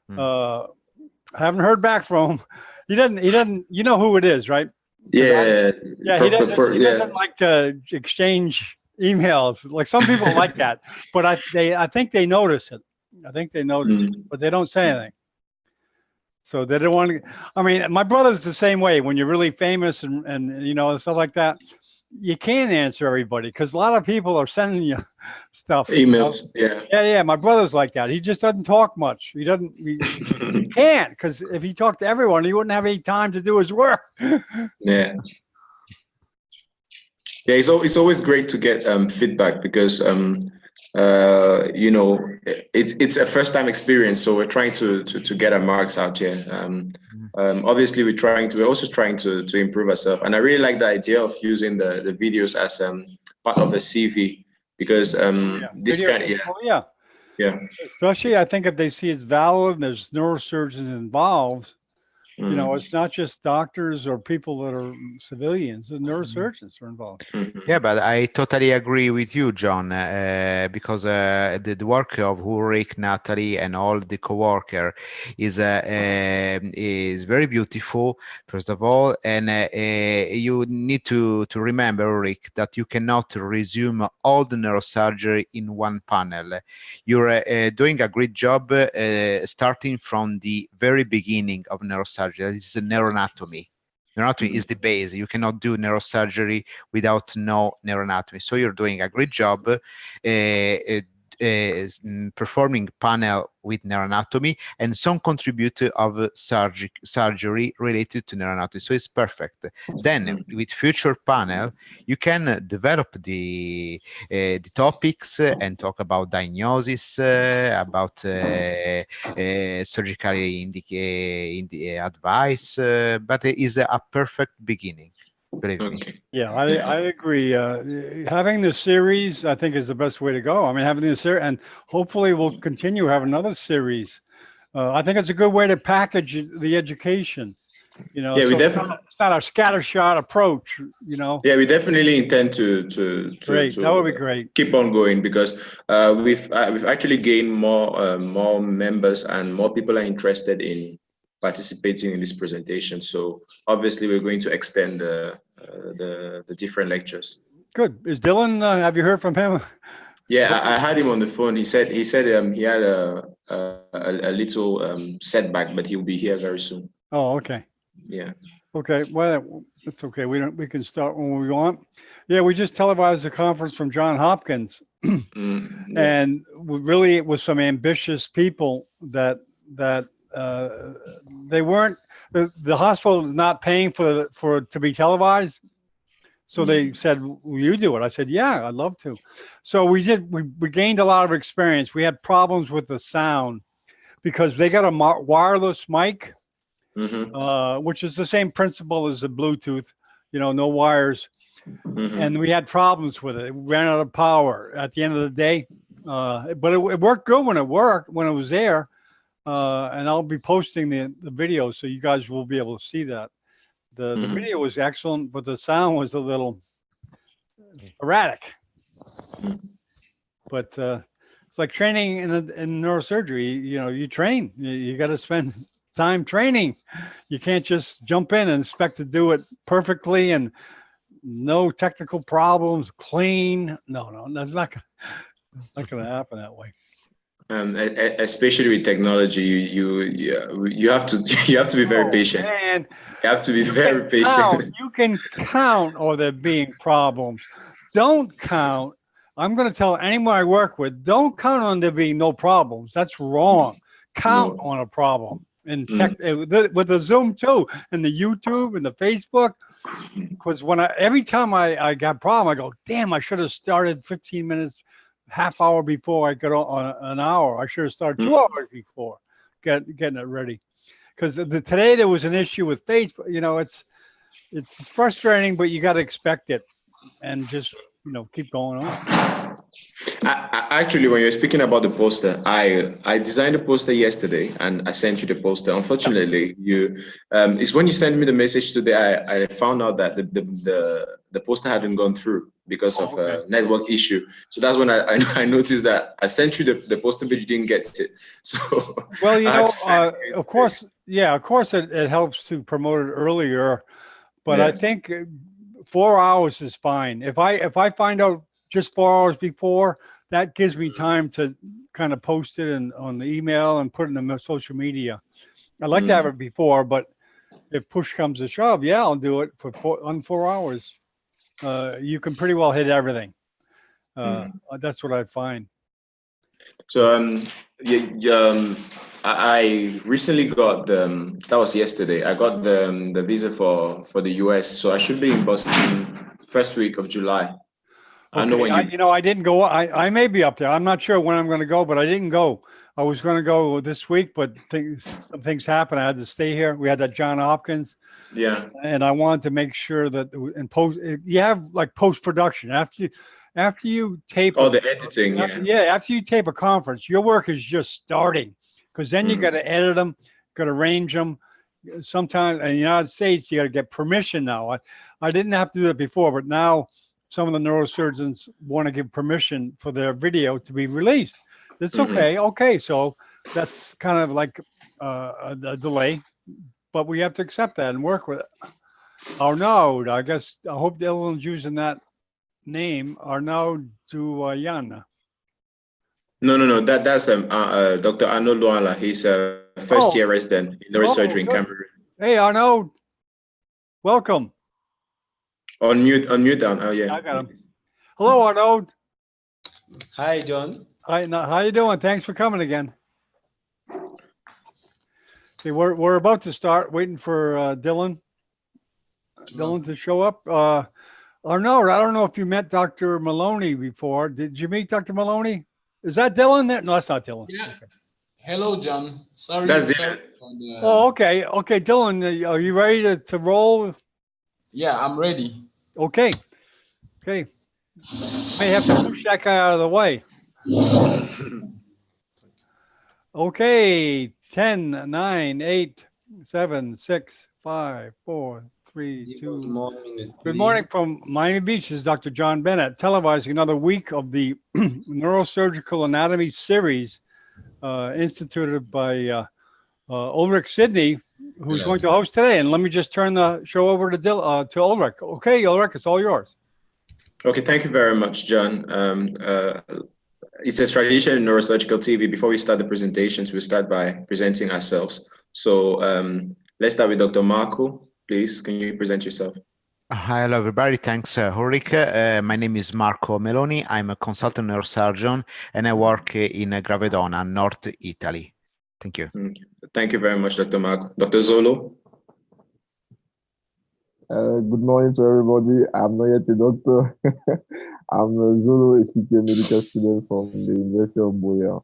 [SPEAKER 1] Haven't heard back from him. He doesn't, you know who it is, right?
[SPEAKER 7] Yeah.
[SPEAKER 1] Yeah, he doesn't like to exchange emails. Like some people like that, but I think they notice it. I think they notice it, but they don't say anything. So they don't want to. I mean, my brother's the same way. When you're really famous and you know, stuff like that, you can't answer everybody because a lot of people are sending you stuff.
[SPEAKER 7] Emails.
[SPEAKER 1] You know? Yeah. My brother's like that. He just doesn't talk much. He doesn't. He can't, because if he talked to everyone, he wouldn't have any time to do his work.
[SPEAKER 7] Yeah. Yeah, it's always great to get feedback, because you know, it's a first time experience, so we're trying to get our marks out here. Obviously we're also trying to improve ourselves, and I really like the idea of using the videos as part of a CV, because this
[SPEAKER 1] especially I think if they see it's valid and there's neurosurgeons involved. You know, it's not just doctors or people that are civilians. The neurosurgeons are involved.
[SPEAKER 2] Yeah, but I totally agree with you, John, because the work of Ulrich, Natalie, and all the co-worker is very beautiful, first of all, and you need to remember, Ulrich, that you cannot resume all the neurosurgery in one panel. You're doing a great job starting from the very beginning of neurosurgery. That is the neuroanatomy. Neuroanatomy is the base. You cannot do neurosurgery without no neuroanatomy. So you're doing a great job performing panel with neuroanatomy and some contribute of surgery related to neuroanatomy. So it's perfect. Then with future panel, you can develop the topics and talk about diagnosis, about surgical advice, but it is a perfect beginning. Believe me.
[SPEAKER 1] Yeah, I agree. Having the series, I think, is the best way to go. I mean, having the series, and hopefully we'll continue having another series. I think it's a good way to package the education. You know,
[SPEAKER 7] yeah,
[SPEAKER 1] so it's not a scattershot approach. You know.
[SPEAKER 7] Yeah, we definitely intend to
[SPEAKER 1] that would be great.
[SPEAKER 7] Keep on going, because we've actually gained more members, and more people are interested in participating in this presentation. So obviously we're going to extend the different lectures.
[SPEAKER 1] Good. Is Dylan, have you heard from him?
[SPEAKER 7] Yeah, I had him on the phone. He said he had a little setback, but he'll be here very soon.
[SPEAKER 1] Oh, okay.
[SPEAKER 7] Yeah.
[SPEAKER 1] Okay. Well, it's okay. We can start when we want. Yeah, we just televised a conference from Johns Hopkins, and really it was some ambitious people that they weren't. The hospital is not paying for it to be televised. So they said, will you do it? I said, yeah, I'd love to. So we gained a lot of experience. We had problems with the sound because they got a wireless mic, which is the same principle as the Bluetooth, you know, no wires. And we had problems with it. It ran out of power at the end of the day. But it worked good when it was there. And I'll be posting the video, so you guys will be able to see that. The video was excellent, but the sound was a little sporadic. But it's like training in neurosurgery. You know, you train. You got to spend time training. You can't just jump in and expect to do it perfectly and no technical problems, clean. No, that's not gonna happen that way.
[SPEAKER 7] Especially with technology, you have to be very patient.
[SPEAKER 1] Man,
[SPEAKER 7] you have to be very patient.
[SPEAKER 1] You can count or there being problems. Don't count. I'm going to tell anyone I work with, don't count on there being no problems. That's wrong. Count on a problem. And with the Zoom too, and the YouTube and the Facebook. Because every time I got a problem, I go, damn, I should have started 15 minutes, half hour before I got on an hour. I should have started 2 hours before getting it ready. Because today there was an issue with Facebook. You know, it's frustrating, but you got to expect it and just, you know, keep going on.
[SPEAKER 7] Actually, when you're speaking about the poster, I designed a poster yesterday and I sent you the poster. Unfortunately, it's when you sent me the message today, I found out that the poster hadn't gone through because of a network issue. So that's when I noticed that I sent you the poster, but you didn't get it. So
[SPEAKER 1] well, you know, of course, it helps to promote it earlier, but I think 4 hours is fine. If I find out just 4 hours before, that gives me time to kind of post it on the email and put it in the social media. I'd like to have it before, but if push comes to shove, I'll do it on 4 hours. You can pretty well hit everything. That's what I find.
[SPEAKER 7] So I recently got that was yesterday. I got the visa for the US, so I should be in Boston first week of July.
[SPEAKER 1] Okay. I know when I didn't go. I may be up there. I'm not sure when I'm going to go, but I didn't go. I was going to go this week, but some things happened. I had to stay here. We had that John Hopkins.
[SPEAKER 7] Yeah.
[SPEAKER 1] And I wanted to make sure that you have like post production after you tape.
[SPEAKER 7] Oh, the editing.
[SPEAKER 1] After you tape a conference, your work is just starting, because then you got to edit them, got to arrange them. Sometimes in the United States, you got to get permission now. I didn't have to do that before, but now some of the neurosurgeons want to give permission for their video to be released. It's okay. Okay. So that's kind of like a delay, but we have to accept that and work with it. Arnaud, I hope Dylan's using that name. Arnaud Duyana.
[SPEAKER 7] No. That's Dr. Arnaud Luala. He's a first-year resident in neurosurgery in Cameroon.
[SPEAKER 1] Hey, Arnaud. Welcome.
[SPEAKER 7] On mute down. Oh, yeah.
[SPEAKER 1] I got him. Hello, Arnaud.
[SPEAKER 9] Hi, John.
[SPEAKER 1] Hi, how you doing? Thanks for coming again. Okay, we're about to start. Waiting for Dylan to show up. Arnaud, I don't know if you met Dr. Maloney before. Did you meet Dr. Maloney? Is that Dylan there? No, that's not Dylan.
[SPEAKER 9] Yeah. Okay. Hello, John. Sorry.
[SPEAKER 7] That's Dylan.
[SPEAKER 1] Okay. Okay, Dylan, are you ready to roll?
[SPEAKER 9] Yeah, I'm ready.
[SPEAKER 1] Okay. May have to push that guy out of the way. Okay, 10, 9, 8, 7, 6, 5, 4, 3, 2. Good morning from Miami Beach. This is Dr. John Bennett, televising another week of the Neurosurgical Anatomy series instituted by Ulrich Sidney, who's going to host today. And let me just turn the show over to Ulrich. Okay, Ulrich, it's all yours.
[SPEAKER 7] Okay, thank you very much, John. It's a tradition in Neurosurgical TV. Before we start the presentations, we start by presenting ourselves. So let's start with Dr. Marco. Please, can you present yourself?
[SPEAKER 2] Hi, hello, everybody. Thanks, Ulrich. My name is Marco Meloni. I'm a consultant neurosurgeon, and I work in Gravedona, North Italy. Thank you.
[SPEAKER 7] Thank you very much, Dr. Marco. Dr. Zolo.
[SPEAKER 6] Good morning to everybody. I'm not yet a doctor. I'm a Zolo, a CTA medical student from the University of Boya.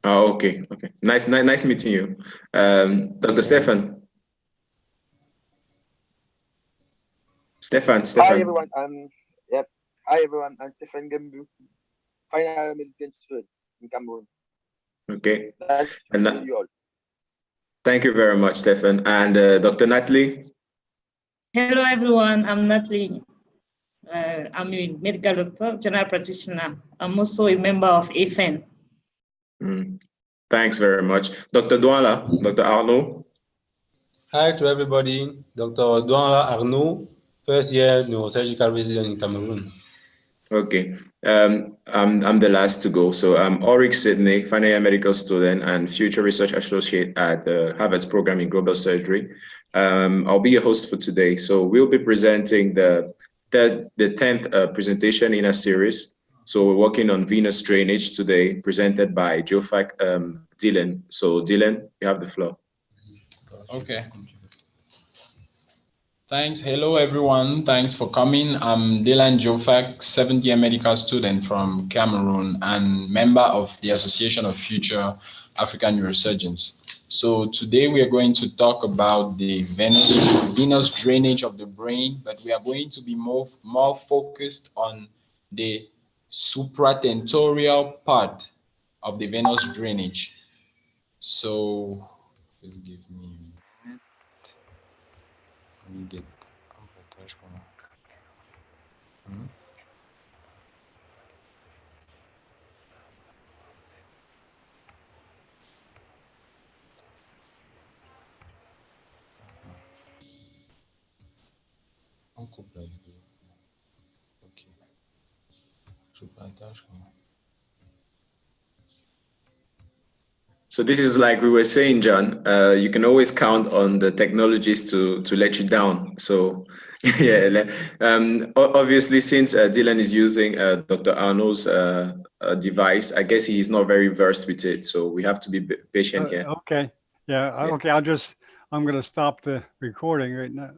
[SPEAKER 7] Oh, okay. Nice meeting you. Dr. Stefan. Stefan.
[SPEAKER 8] Hi, everyone. Hi, everyone. I'm Stefan Gambu final medical student in Cameroon.
[SPEAKER 7] Okay.
[SPEAKER 8] That's
[SPEAKER 7] And
[SPEAKER 8] really all.
[SPEAKER 7] thank you very much, Stefan. And Dr. Natalie?
[SPEAKER 10] Hello, everyone. I'm Natalie. I'm a medical doctor, general practitioner. I'm also a member of AFAN.
[SPEAKER 7] Thanks very much. Dr. Douala, Dr. Arnaud?
[SPEAKER 11] Hi to everybody. Dr. Douala Arnaud, first year neurosurgical resident in Cameroon.
[SPEAKER 7] Okay. I'm the last to go. So I'm Ulrich Sidney, final year medical student and future research associate at Harvard's program in global surgery. I'll be your host for today. So we'll be presenting the 10th presentation in a series. So we're working on venous drainage today, presented by Jofac Dylan. So Dylan, you have the floor.
[SPEAKER 9] Okay. Thanks. Hello, everyone. Thanks for coming. I'm Dylan Jofac, 7th year medical student from Cameroon and member of the Association of Future African Neurosurgeons. So today we are going to talk about the venous drainage of the brain, but we are going to be more focused on the supratentorial part of the venous drainage. So please give me a minute. Let me get
[SPEAKER 7] So this is like we were saying, John, you can always count on the technologies to let you down. So yeah, obviously since Dylan is using Dr. Arnaud's device, I guess he is not very versed with it. So we have to be patient here.
[SPEAKER 1] Okay. Yeah. Okay. I'm going to stop the recording right now.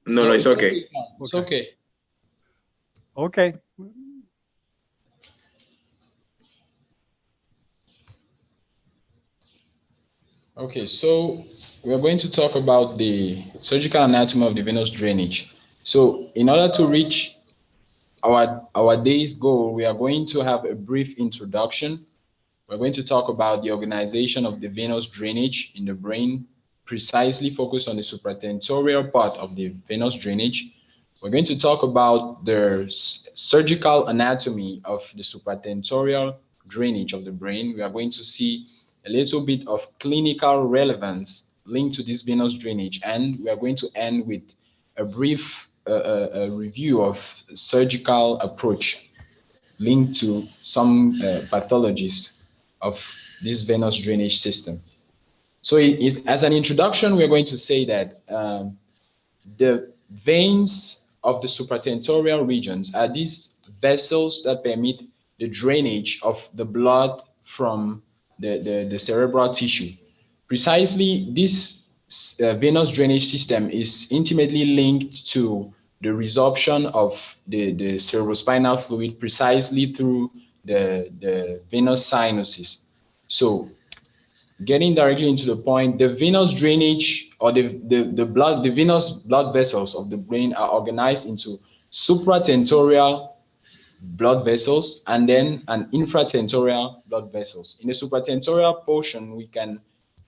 [SPEAKER 7] No, it's okay.
[SPEAKER 9] It's okay.
[SPEAKER 1] Okay.
[SPEAKER 9] Okay, so we're going to talk about the surgical anatomy of the venous drainage. So in order to reach our day's goal, we are going to have a brief introduction. We're going to talk about the organization of the venous drainage in the brain, precisely focused on the supratentorial part of the venous drainage. We're going to talk about the surgical anatomy of the supratentorial drainage of the brain. We are going to see a little bit of clinical relevance linked to this venous drainage, and we are going to end with a brief review of surgical approach linked to some pathologies of this venous drainage system. So as an introduction, we're going to say that the veins of the supratentorial regions are these vessels that permit the drainage of the blood from the cerebral tissue. Precisely, this venous drainage system is intimately linked to the resorption of the cerebrospinal fluid precisely through the venous sinuses. So getting directly into the point, the venous drainage or the venous blood vessels of the brain are organized into supratentorial blood vessels and then an infratentorial blood vessels. In the supratentorial portion, we can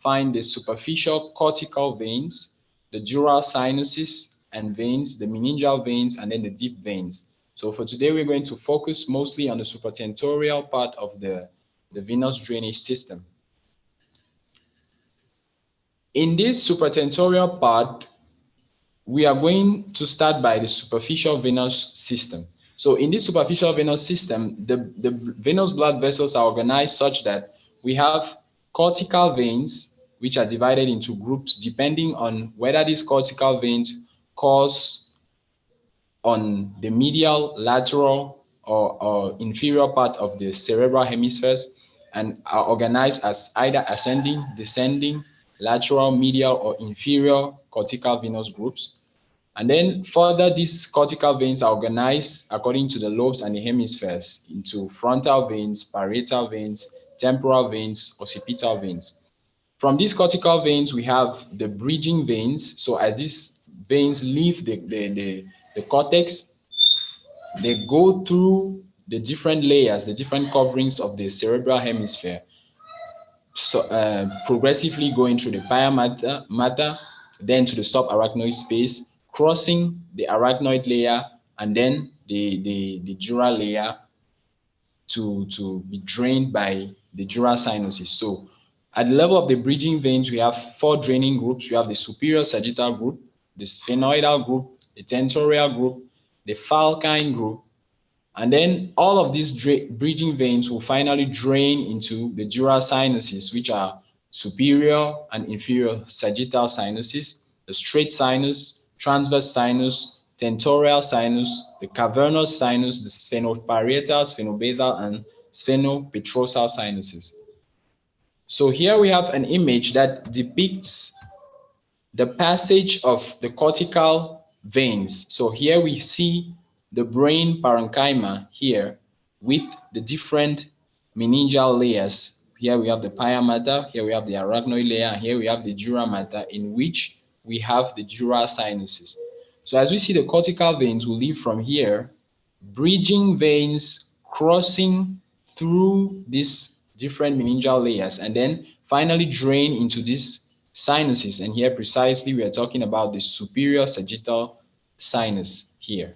[SPEAKER 9] find the superficial cortical veins, the dural sinuses and veins, the meningeal veins, and then the deep veins. So for today, we're going to focus mostly on the supratentorial part of the venous drainage system. In this supratentorial part, we are going to start by the superficial venous system. So in this superficial venous system, the venous blood vessels are organized such that we have cortical veins, which are divided into groups depending on whether these cortical veins course on the medial, lateral, or inferior part of the cerebral hemispheres and are organized as either ascending, descending, lateral, medial, or inferior cortical venous groups. And then further, these cortical veins are organized according to the lobes and the hemispheres into frontal veins, parietal veins, temporal veins, occipital veins. From these cortical veins, we have the bridging veins. So as these veins leave the cortex, they go through the different layers, the different coverings of the cerebral hemisphere. So progressively going through the pia mater, then to the subarachnoid space, crossing the arachnoid layer, and then the dural layer to be drained by the dural sinuses. So at the level of the bridging veins, we have 4 draining groups. We have the superior sagittal group, the sphenoidal group, the tentorial group, the falcine group, and then all of these bridging veins will finally drain into the dural sinuses, which are superior and inferior sagittal sinuses, the straight sinus, transverse sinus, tentorial sinus, the cavernous sinus, the sphenoparietal, sphenobasal, and sphenopetrosal sinuses. So here we have an image that depicts the passage of the cortical veins. So here we see the brain parenchyma here with the different meningeal layers. Here we have the pia mater, here we have the arachnoid layer, and here we have the dura mater, in which we have the dural sinuses. So as we see, the cortical veins will leave from here, bridging veins crossing through these different meningeal layers, and then finally drain into these sinuses. And here precisely we are talking about the superior sagittal sinus here.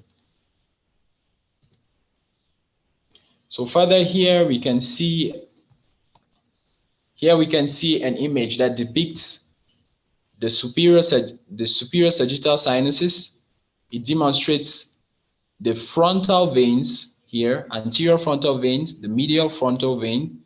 [SPEAKER 9] So further here we can see an image that depicts the superior sagittal sinuses. It demonstrates the frontal veins here, anterior frontal veins, the medial frontal vein.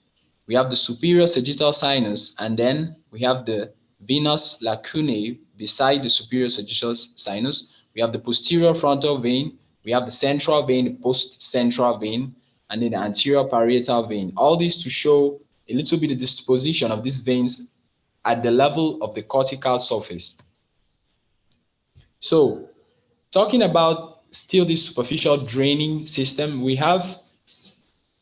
[SPEAKER 9] We have the superior sagittal sinus, and then we have the venous lacunae beside the superior sagittal sinus. We have the posterior frontal vein, we have the central vein, the post-central vein, and then the anterior parietal vein. All these to show a little bit of disposition of these veins at the level of the cortical surface. So, talking about still this superficial draining system, we have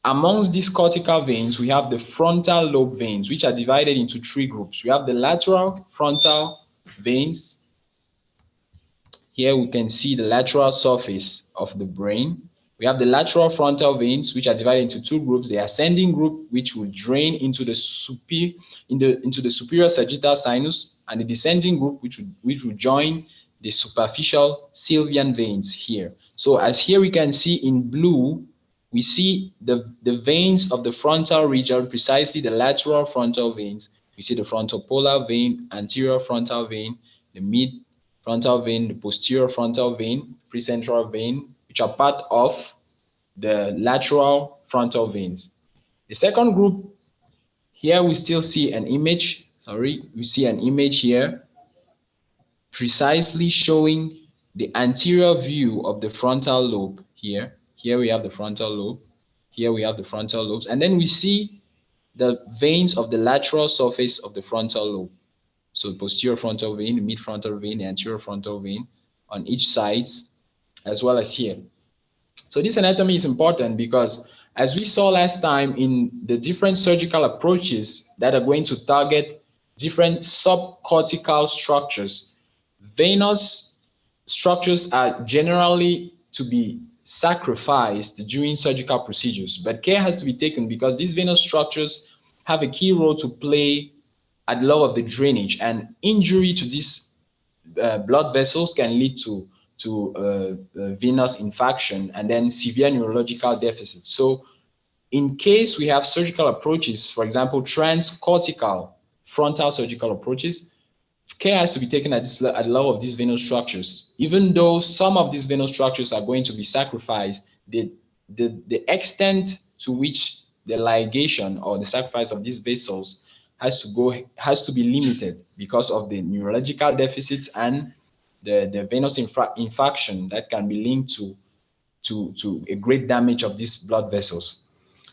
[SPEAKER 9] amongst these cortical veins, we have the frontal lobe veins, which are divided into 3 groups. We have the lateral frontal veins. Here we can see the lateral surface of the brain. We have the lateral frontal veins, which are divided into 2 groups. The ascending group, which will drain into the superior sagittal sinus, and the descending group, which will join the superficial sylvian veins here. So as here we can see in blue, we see the veins of the frontal region, precisely the lateral frontal veins. We see the frontal polar vein, anterior frontal vein, the mid frontal vein, the posterior frontal vein, precentral vein, which are part of the lateral frontal veins. The second group, here we still see an image, we see an image here, precisely showing the anterior view of the frontal lobe here. Here we have the frontal lobe, here we have the frontal lobes, and then we see the veins of the lateral surface of the frontal lobe. So the posterior frontal vein, the mid frontal vein, the anterior frontal vein on each side, as well as here. So this anatomy is important because, as we saw last time, in the different surgical approaches that are going to target different subcortical structures, venous structures are generally to be sacrificed during surgical procedures, but care has to be taken because these venous structures have a key role to play at the level of the drainage, and injury to these blood vessels can lead to venous infarction and then severe neurological deficits. So in case we have surgical approaches, for example, transcortical frontal surgical approaches, care has to be taken at the level of these venous structures. Even though some of these venous structures are going to be sacrificed, the extent to which the ligation or the sacrifice of these vessels has to be limited because of the neurological deficits and the venous infarction that can be linked to a great damage of these blood vessels.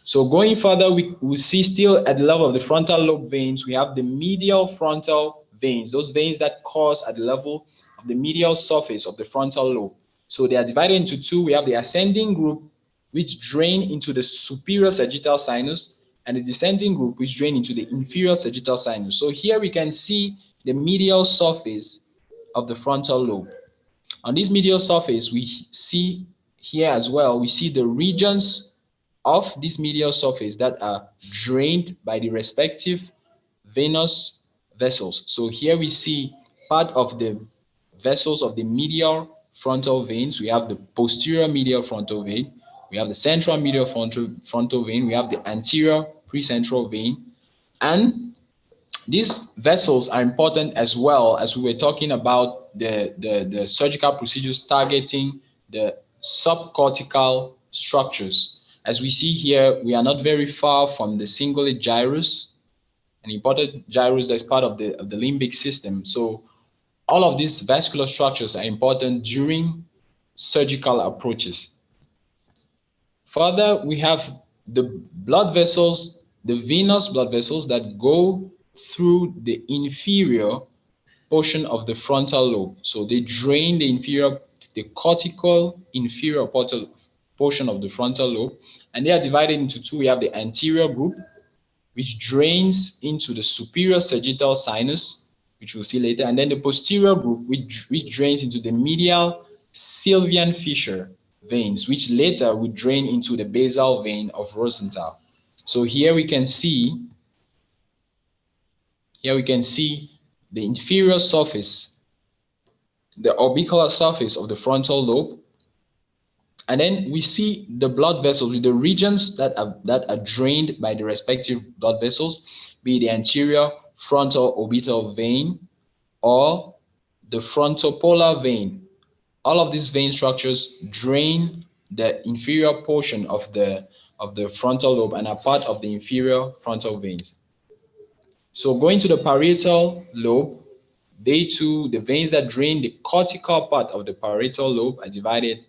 [SPEAKER 9] So going further, we see still at the level of the frontal lobe veins, we have the medial frontal veins, those veins that course at the level of the medial surface of the frontal lobe. So they are divided into 2. We have the ascending group, which drain into the superior sagittal sinus, and the descending group, which drain into the inferior sagittal sinus. So here we can see the medial surface of the frontal lobe. On this medial surface, we see here as well, we see the regions of this medial surface that are drained by the respective venous vessels. So here we see part of the vessels of the medial frontal veins. We have the posterior medial frontal vein, we have the central medial frontal vein, we have the anterior precentral vein, and these vessels are important as well, as we were talking about the surgical procedures targeting the subcortical structures. As we see here, we are not very far from the cingulate gyrus, an important gyrus that's part of the limbic system. So all of these vascular structures are important during surgical approaches. Further, we have the blood vessels, the venous blood vessels that go through the inferior portion of the frontal lobe. So they drain the inferior, the cortical inferior portion of the frontal lobe, and they are divided into two. We have the anterior group, which drains into the superior sagittal sinus, which we'll see later, and then the posterior group, which drains into the medial sylvian fissure veins, which later would drain into the basal vein of Rosenthal. So here we can see the inferior surface, the orbicular surface of the frontal lobe, and then we see the blood vessels with the regions that are drained by the respective blood vessels, be it the anterior frontal orbital vein or the frontopolar vein. All of these vein structures drain the inferior portion of the frontal lobe and are part of the inferior frontal veins. So going to the parietal lobe, they too, the veins that drain the cortical part of the parietal lobe are divided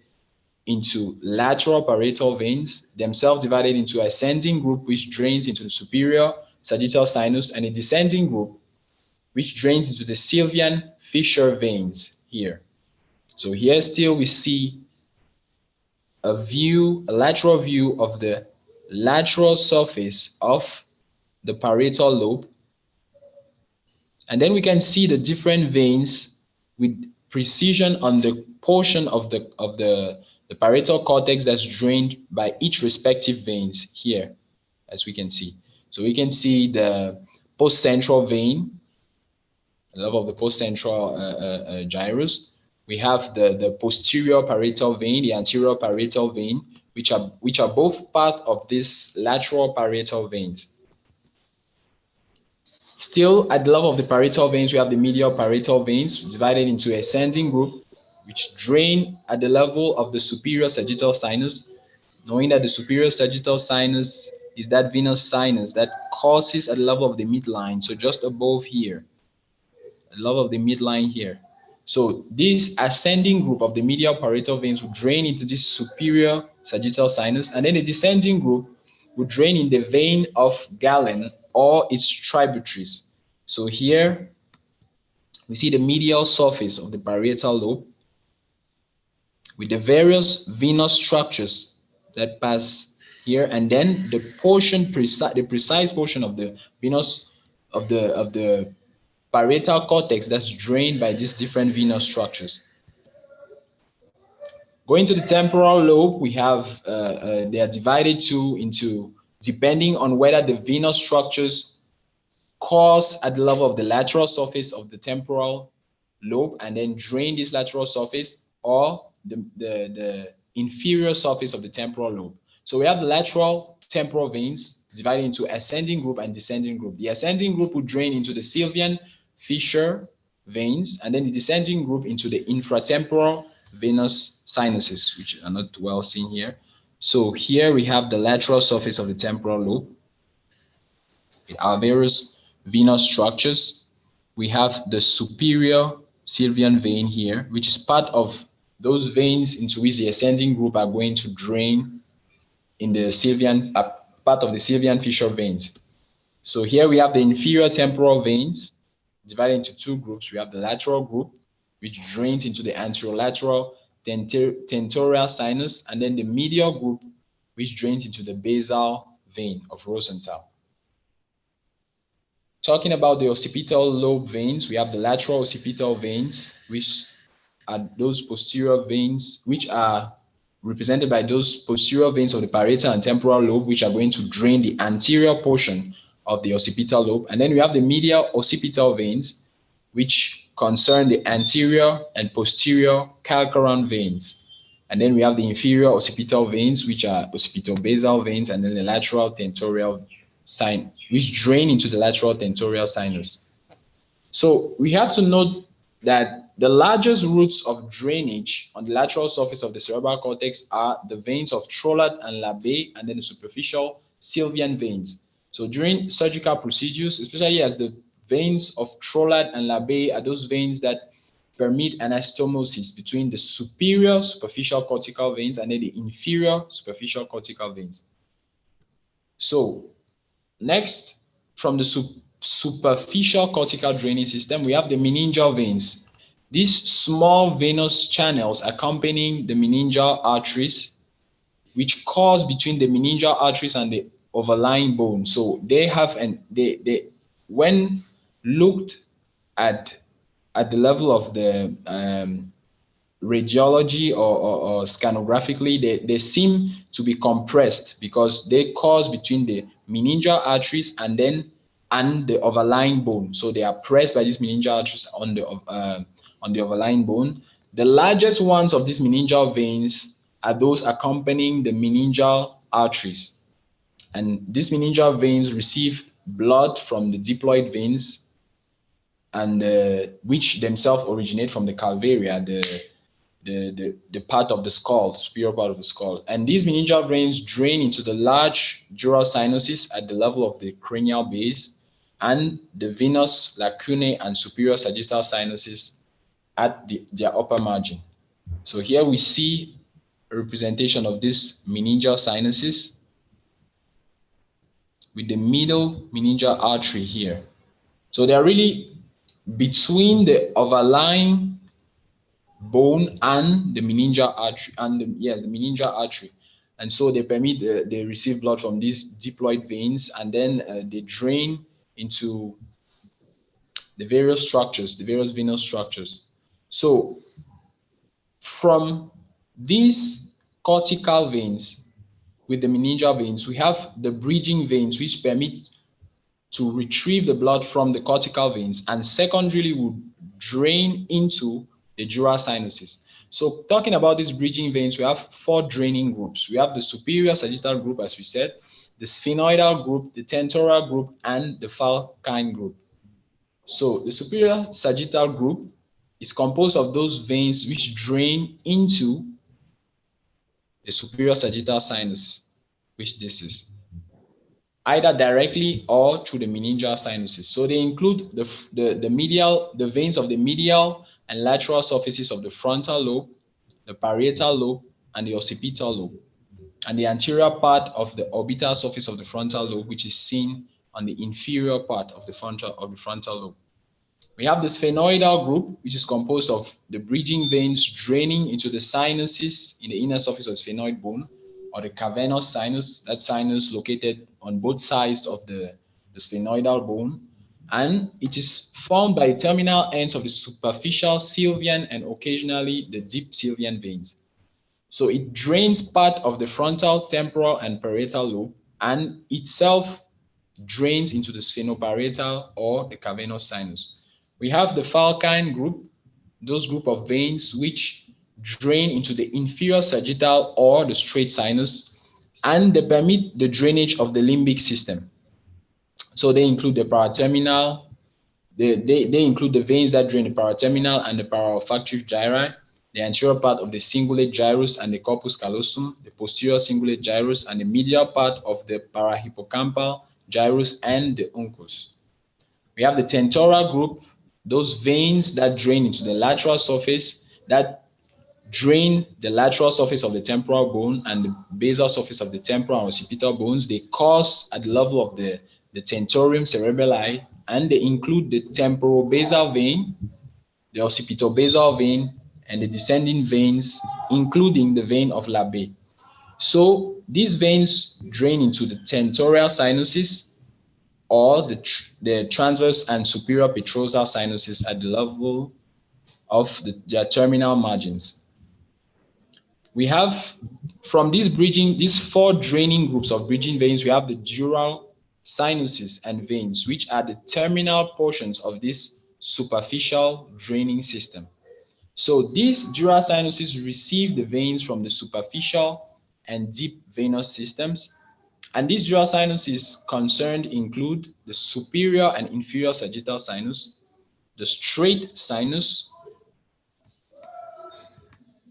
[SPEAKER 9] into lateral parietal veins, themselves divided into ascending group, which drains into the superior sagittal sinus, and a descending group, which drains into the sylvian fissure veins here. So here still we see a lateral view of the lateral surface of the parietal lobe. And then we can see the different veins with precision on the portion of the parietal cortex that's drained by each respective veins here, as we can see. So we can see the postcentral vein, the level of the postcentral gyrus. We have the posterior parietal vein, the anterior parietal vein, which are both part of these lateral parietal veins. Still, at the level of the parietal veins, we have the medial parietal veins divided into ascending group, which drain at the level of the superior sagittal sinus, knowing that the superior sagittal sinus is that venous sinus that courses at the level of the midline, so just above here, at the level of the midline here. So this ascending group of the medial parietal veins will drain into this superior sagittal sinus, and then the descending group will drain in the vein of Galen or its tributaries. So here we see the medial surface of the parietal lobe with the various venous structures that pass here, and then the precise portion of the venous of the parietal cortex that's drained by these different venous structures. Going to the temporal lobe, we have they are divided into depending on whether the venous structures course at the level of the lateral surface of the temporal lobe and then drain this lateral surface, or the inferior surface of the temporal lobe. So we have the lateral temporal veins divided into ascending group and descending group. The ascending group will drain into the sylvian fissure veins, and then the descending group into the infratemporal venous sinuses, which are not well seen here. So here we have the lateral surface of the temporal lobe with our various venous structures. We have the superior sylvian vein here, which is part of those veins into which the ascending group are going to drain in the sylvian part of the sylvian fissure veins. So here we have the inferior temporal veins divided into two groups. We have the lateral group, which drains into the anterolateral tentorial sinus, and then the medial group, which drains into the basal vein of Rosenthal. Talking about the occipital lobe veins, we have the lateral occipital veins, which are those posterior veins which represented by those posterior veins of the parietal and temporal lobe, which are going to drain the anterior portion of the occipital lobe. And then we have the medial occipital veins, which concern the anterior and posterior calcareous veins. And then we have the inferior occipital veins, which are occipital-basal veins, and then the lateral tentorial sinus, which drain into the lateral tentorial sinus. So we have to note that the largest routes of drainage on the lateral surface of the cerebral cortex are the veins of Trollat and Labe, and then the superficial Sylvian veins. So during surgical procedures, especially as the veins of Trollat and Labe are those veins that permit anastomosis between the superior superficial cortical veins and then the inferior superficial cortical veins. So next, from the superficial cortical draining system, we have the meningeal veins. These small venous channels accompanying the meningeal arteries, which course between the meningeal arteries and the overlying bone. So they have, and they when looked at the level of the radiology or scanographically, they seem to be compressed because they course between the meningeal arteries and the overlying bone. So they are pressed by these meningeal arteries on the overlying bone. The largest ones of these meningeal veins are those accompanying the meningeal arteries. And these meningeal veins receive blood from the diploid veins, and which themselves originate from the calvaria, the part of the skull, superior part of the skull. And these meningeal veins drain into the large dural sinuses at the level of the cranial base, and the venous lacunae and superior sagittal sinuses at their upper margin. So here we see a representation of this meningeal sinuses with the middle meningeal artery here. So they are really between the overlying bone and the meningeal artery, and the meningeal artery. And so they permit, they receive blood from these diploid veins, and then they drain into the various structures, the various venous structures. So from these cortical veins with the meningeal veins, we have the bridging veins, which permit to retrieve the blood from the cortical veins, and secondarily would drain into the dural sinuses. So talking about these bridging veins, we have 4 draining groups. We have the superior sagittal group, as we said, the sphenoidal group, the tentorial group, and the falcine group. So the superior sagittal group is composed of those veins which drain into the superior sagittal sinus, which this is, either directly or through the meningeal sinuses. So they include the veins of the medial and lateral surfaces of the frontal lobe, the parietal lobe, and the occipital lobe, and the anterior part of the orbital surface of the frontal lobe, which is seen on the inferior part of the frontal lobe. We have the sphenoidal group, which is composed of the bridging veins draining into the sinuses in the inner surface of the sphenoid bone, or the cavernous sinus, that sinus located on both sides of the sphenoidal bone. And it is formed by the terminal ends of the superficial sylvian and occasionally the deep sylvian veins. So it drains part of the frontal, temporal, and parietal lobe, and itself drains into the sphenoparietal or the cavernous sinus. We have the falcine group, those group of veins which drain into the inferior sagittal or the straight sinus, and they permit the drainage of the limbic system. So they include the paraterminal, they include the veins that drain the paraterminal and the paraolfactory gyri, the anterior part of the cingulate gyrus and the corpus callosum, the posterior cingulate gyrus, and the medial part of the parahippocampal gyrus and the uncus. We have the tentorial group, those veins that drain into the lateral surface, that drain the lateral surface of the temporal bone and the basal surface of the temporal and occipital bones. They course at the level of the tentorium cerebelli, and they include the temporal basal vein, the occipital basal vein, and the descending veins, including the vein of Labe. So these veins drain into the tentorial sinuses or the transverse and superior petrosal sinuses at the level of their terminal margins. we have from these four draining groups of bridging veins, we have the dural sinuses and veins, which are the terminal portions of this superficial draining system. So these dural sinuses receive the veins from the superficial and deep venous systems. And these dural sinuses concerned include the superior and inferior sagittal sinus, the straight sinus.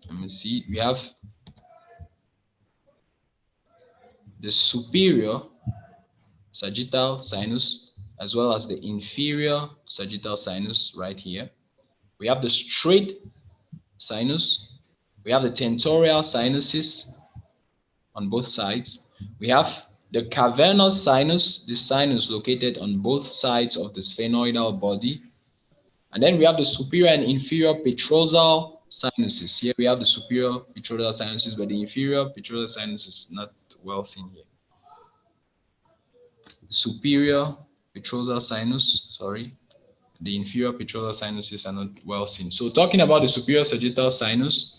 [SPEAKER 9] Let me see, we have the superior sagittal sinus, as well as the inferior sagittal sinus right here. We have the straight sinus. We have the tentorial sinuses on both sides. We have the cavernous sinus, the sinus located on both sides of the sphenoidal body. And then we have the superior and inferior petrosal sinuses. Here we have the superior petrosal sinuses, but the inferior petrosal sinus is not well seen here. Superior petrosal sinus, sorry. The inferior petrosal sinuses are not well seen. So talking about the superior sagittal sinus,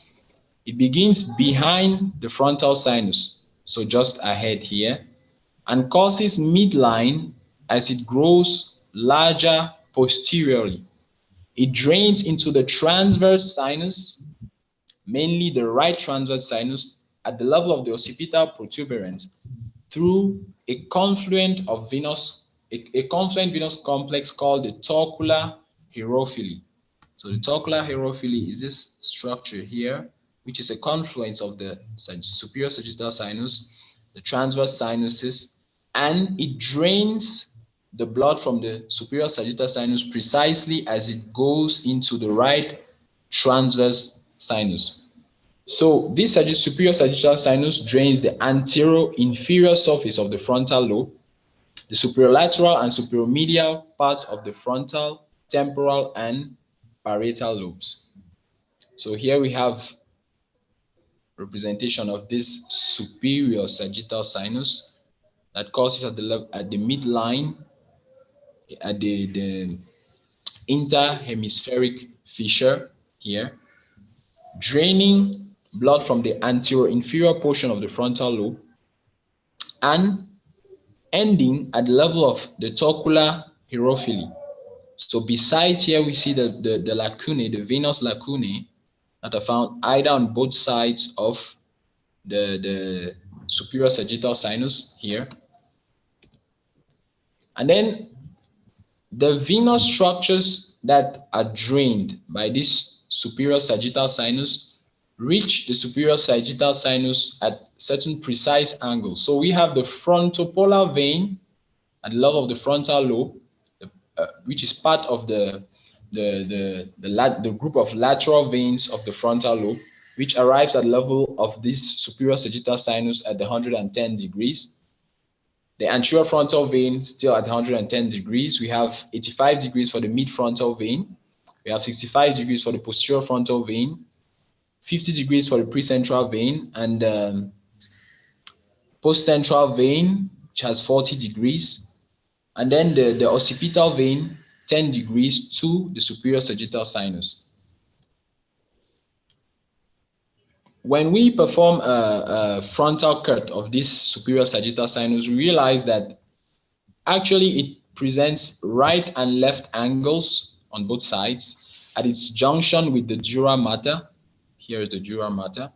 [SPEAKER 9] it begins behind the frontal sinus, so just ahead here, and crosses midline as it grows larger posteriorly. It drains into the transverse sinus, mainly the right transverse sinus, at the level of the occipital protuberance through a confluent venous complex called the torcular hierophyly. So the torcular hierophyly is this structure here, which is a confluence of the superior sagittal sinus, the transverse sinuses, and it drains the blood from the superior sagittal sinus precisely as it goes into the right transverse sinus. So this superior sagittal sinus drains the anterior-inferior surface of the frontal lobe, the superolateral and superomedial parts of the frontal, temporal, and parietal lobes. So here we have representation of this superior sagittal sinus that causes at the midline, at the interhemispheric fissure here, draining blood from the anterior inferior portion of the frontal lobe and ending at the level of the torcular hierophyly. So besides here, we see the lacunae, the venous lacunae that are found either on both sides of the superior sagittal sinus here. And then the venous structures that are drained by this superior sagittal sinus reach the superior sagittal sinus at certain precise angles. So we have the frontopolar vein at the level of the frontal lobe, which is part of the group of lateral veins of the frontal lobe, which arrives at the level of this superior sagittal sinus at the 110 degrees. The anterior frontal vein still at 110 degrees. We have 85 degrees for the mid-frontal vein. We have 65 degrees for the posterior frontal vein, 50 degrees for the precentral vein, and postcentral vein, which has 40 degrees. And then the occipital vein, 10 degrees to the superior sagittal sinus. When we perform a frontal cut of this superior sagittal sinus, we realize that actually it presents right and left angles on both sides at its junction with the dura mater. Here is the dura mater,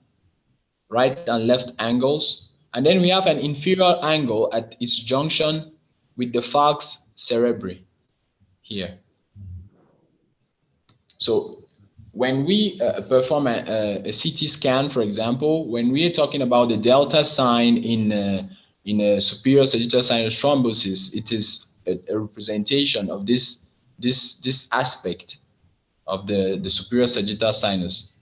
[SPEAKER 9] right and left angles. And then we have an inferior angle at its junction with the falx cerebri here. So when we perform a CT scan, for example, when we're talking about the delta sign in a superior sagittal sinus thrombosis, it is a representation of this aspect of the superior sagittal sinus.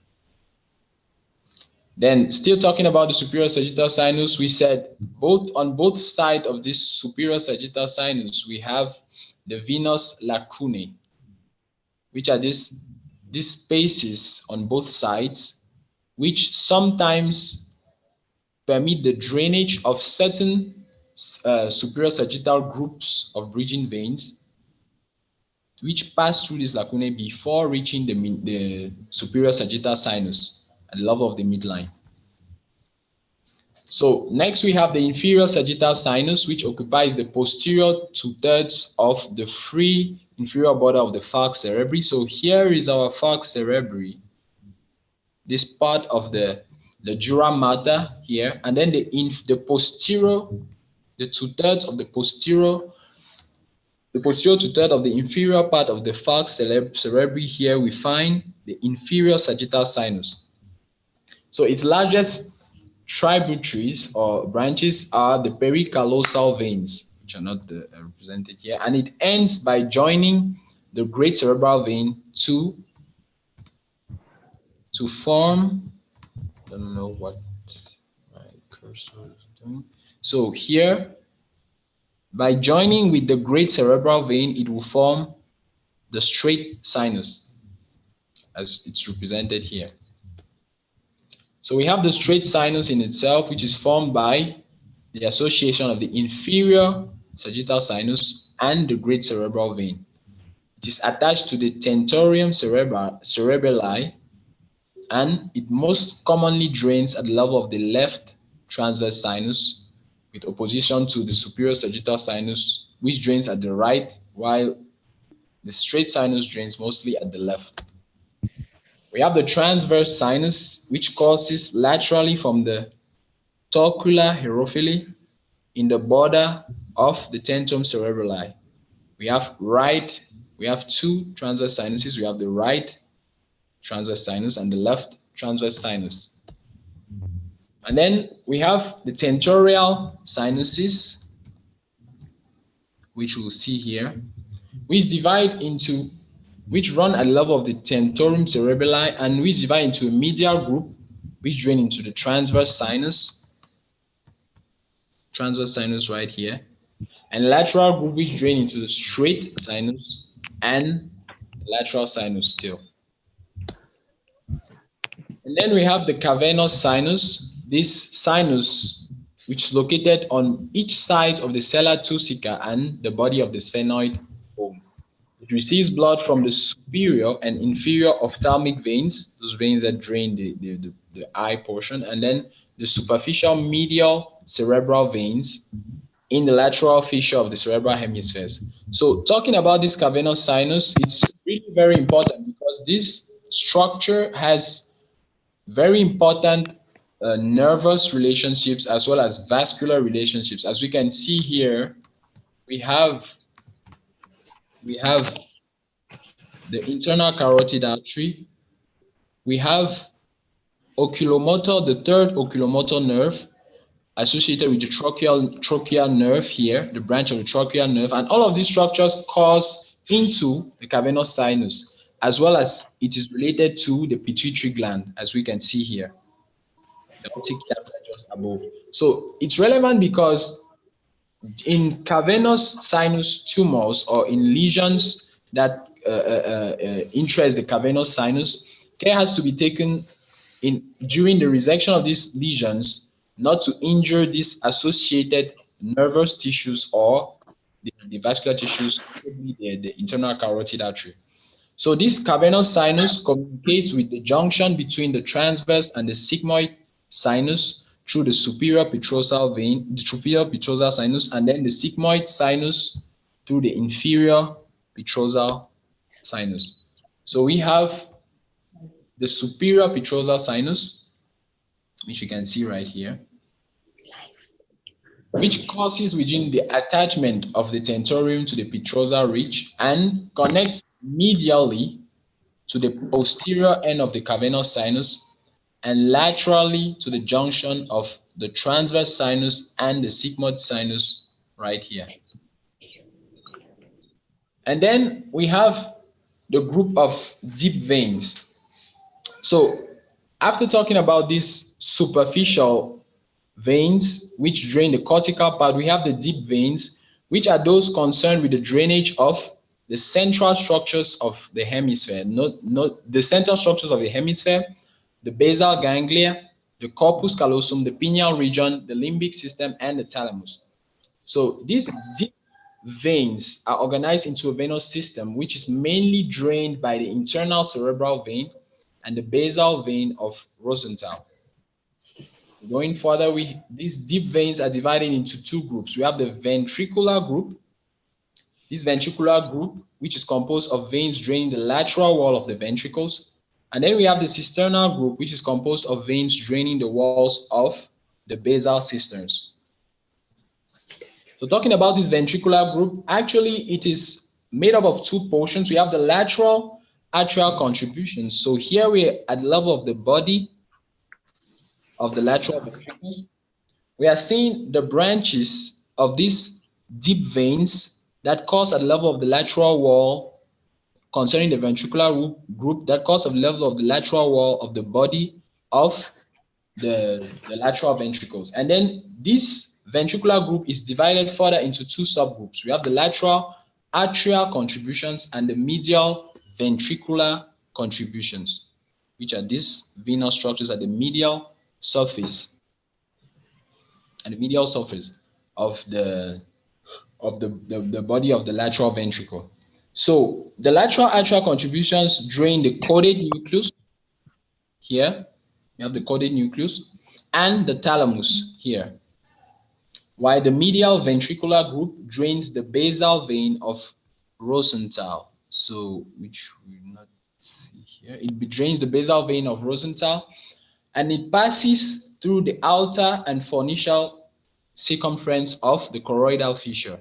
[SPEAKER 9] Then still talking about the superior sagittal sinus, we said on both sides of this superior sagittal sinus, we have the venous lacunae, which are these spaces on both sides, which sometimes permit the drainage of certain superior sagittal groups of bridging veins, which pass through this lacunae before reaching the superior sagittal sinus at the level of the midline. So next we have the inferior sagittal sinus, which occupies the posterior 2/3 of the free inferior border of the falx cerebri. So here is our falx cerebri, this part of the dura mater here, and then the posterior, the 2/3 of the posterior 2/3 of the inferior part of the falx cerebri. Here we find the inferior sagittal sinus. So its largest tributaries or branches are the pericallosal veins, which are not represented here, and it ends by joining the great cerebral vein to form, I don't know what my cursor is doing. So here, by joining with the great cerebral vein, it will form the straight sinus, as it's represented here. So we have the straight sinus in itself, which is formed by the association of the inferior sagittal sinus and the great cerebral vein. It is attached to the tentorium cerebelli, and it most commonly drains at the level of the left transverse sinus, with opposition to the superior sagittal sinus, which drains at the right, while the straight sinus drains mostly at the left. We have the transverse sinus, which courses laterally from the torcular hierophily in the border of the tentum cerebelli. We have two transverse sinuses. We have the right transverse sinus and the left transverse sinus. And then we have the tentorial sinuses, which we'll see here, which run at the level of the tentorium cerebelli and which divide into a medial group, which drain into the transverse sinus right here, and lateral group, which drain into the straight sinus and the lateral sinus still. And then we have the cavernous sinus. This sinus, which is located on each side of the sella tussica and the body of the sphenoid bone. It receives blood from the superior and inferior ophthalmic veins, those veins that drain the eye portion, and then the superficial medial cerebral veins in the lateral fissure of the cerebral hemispheres. So talking about this cavernous sinus, it's really very important because this structure has very important nervous relationships as well as vascular relationships. As we can see here, we have the internal carotid artery. We have oculomotor, the third oculomotor nerve associated with the trochlear nerve here, the branch of the trochlear nerve, and all of these structures course into the cavernous sinus, as well as it is related to the pituitary gland, as we can see here, the optic capsule just above. So it's relevant because in cavernous sinus tumors or in lesions that interest the cavernous sinus, care has to be taken during the resection of these lesions not to injure these associated nervous tissues or the vascular tissues, the internal carotid artery. So this cavernous sinus communicates with the junction between the transverse and the sigmoid sinus through the superior petrosal vein, the superior petrosal sinus, and then the sigmoid sinus through the inferior petrosal sinus. So we have the superior petrosal sinus, which you can see right here, which causes within the attachment of the tentorium to the petrosal ridge and connects medially to the posterior end of the cavernous sinus and laterally to the junction of the transverse sinus and the sigmoid sinus right here. And then we have the group of deep veins. So after talking about these superficial veins which drain the cortical part, we have the deep veins, which are those concerned with the drainage of the central structures of the hemisphere, not the central structures of the hemisphere, the basal ganglia, the corpus callosum, the pineal region, the limbic system, and the thalamus. So these deep veins are organized into a venous system, which is mainly drained by the internal cerebral vein and the basal vein of Rosenthal. Going further, these deep veins are divided into two groups. We have the ventricular group. This ventricular group, which is composed of veins draining the lateral wall of the ventricles. And then we have the cisternal group, which is composed of veins draining the walls of the basal cisterns. So talking about this ventricular group, actually it is made up of two portions. We have the lateral atrial contributions. So here we're at the level of the body of the lateral ventricles. We are seeing the branches of these deep veins that course at the level of the lateral wall concerning the ventricular group that course at the level of the lateral wall of the body of the lateral ventricles. And then this ventricular group is divided further into two subgroups. We have the lateral atrial contributions and the medial ventricular contributions, which are these venous structures at the medial surface and the medial surface of the body of the lateral ventricle. So the lateral atrial contributions drain the caudate nucleus. Here you have the caudate nucleus and the thalamus here, while the medial ventricular group drains the basal vein of Rosenthal. So which we will not see here. It drains the basal vein of Rosenthal, and it passes through the outer and fornicial circumference of the choroidal fissure.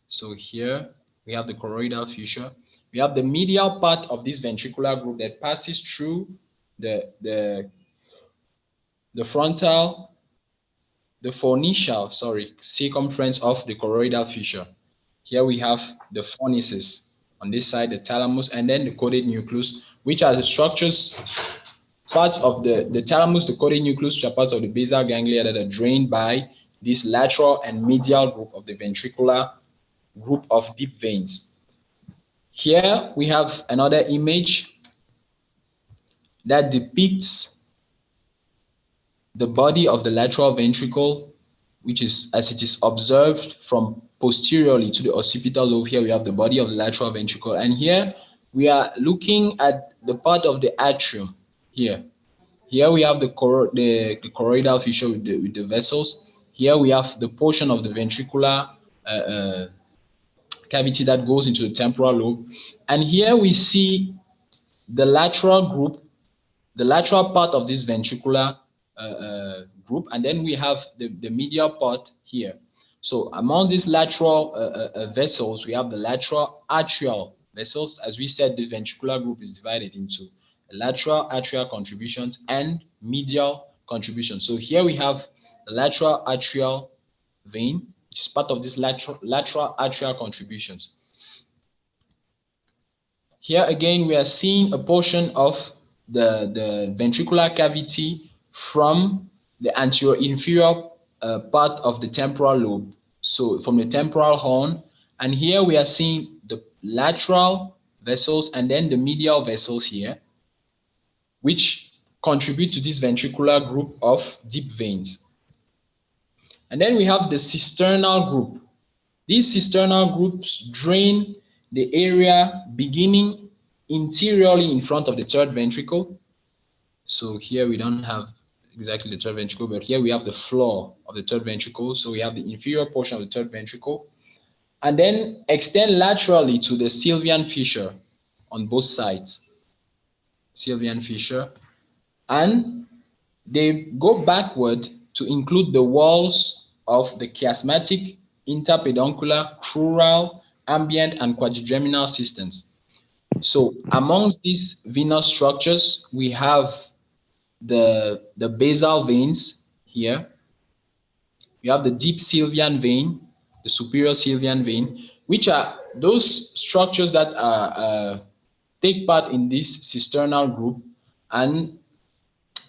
[SPEAKER 9] So here we have the choroidal fissure. We have the medial part of this ventricular group that passes through the frontal, the fornicial, circumference of the choroidal fissure. Here we have the fornices on this side, the thalamus, and then the caudate nucleus, which are the structures, parts of the thalamus, the caudate nucleus, which are parts of the basal ganglia that are drained by this lateral and medial group of the ventricular group of deep veins. Here we have another image that depicts the body of the lateral ventricle, which is as it is observed from posteriorly to the occipital lobe. Here we have the body of the lateral ventricle, and here we are looking at the part of the atrium. Here we have the choroidal fissure with the vessels. Here we have the portion of the ventricular cavity that goes into the temporal lobe, and here we see the lateral group, the lateral part of this ventricular group, and then we have the medial part here. So among these lateral vessels, we have the lateral atrial vessels. As we said, the ventricular group is divided into lateral atrial contributions and medial contributions. So here we have the lateral atrial vein, which is part of this lateral atrial contributions. Here again, we are seeing a portion of the ventricular cavity from the anterior inferior part of the temporal lobe, so from the temporal horn, and here we are seeing the lateral vessels and then the medial vessels here, which contribute to this ventricular group of deep veins. And then we have the cisternal group. These cisternal groups drain the area beginning interiorly in front of the third ventricle. So here we don't have exactly the third ventricle, but here we have the floor of the third ventricle. So we have the inferior portion of the third ventricle, and then extend laterally to the Sylvian fissure on both sides. Sylvian fissure, and they go backward to include the walls of the chiasmatic, interpeduncular, crural, ambient, and quadrigeminal systems. So amongst these venous structures, we have the basal veins here. We have the deep Sylvian vein, the superior Sylvian vein, which are those structures that are take part in this cisternal group and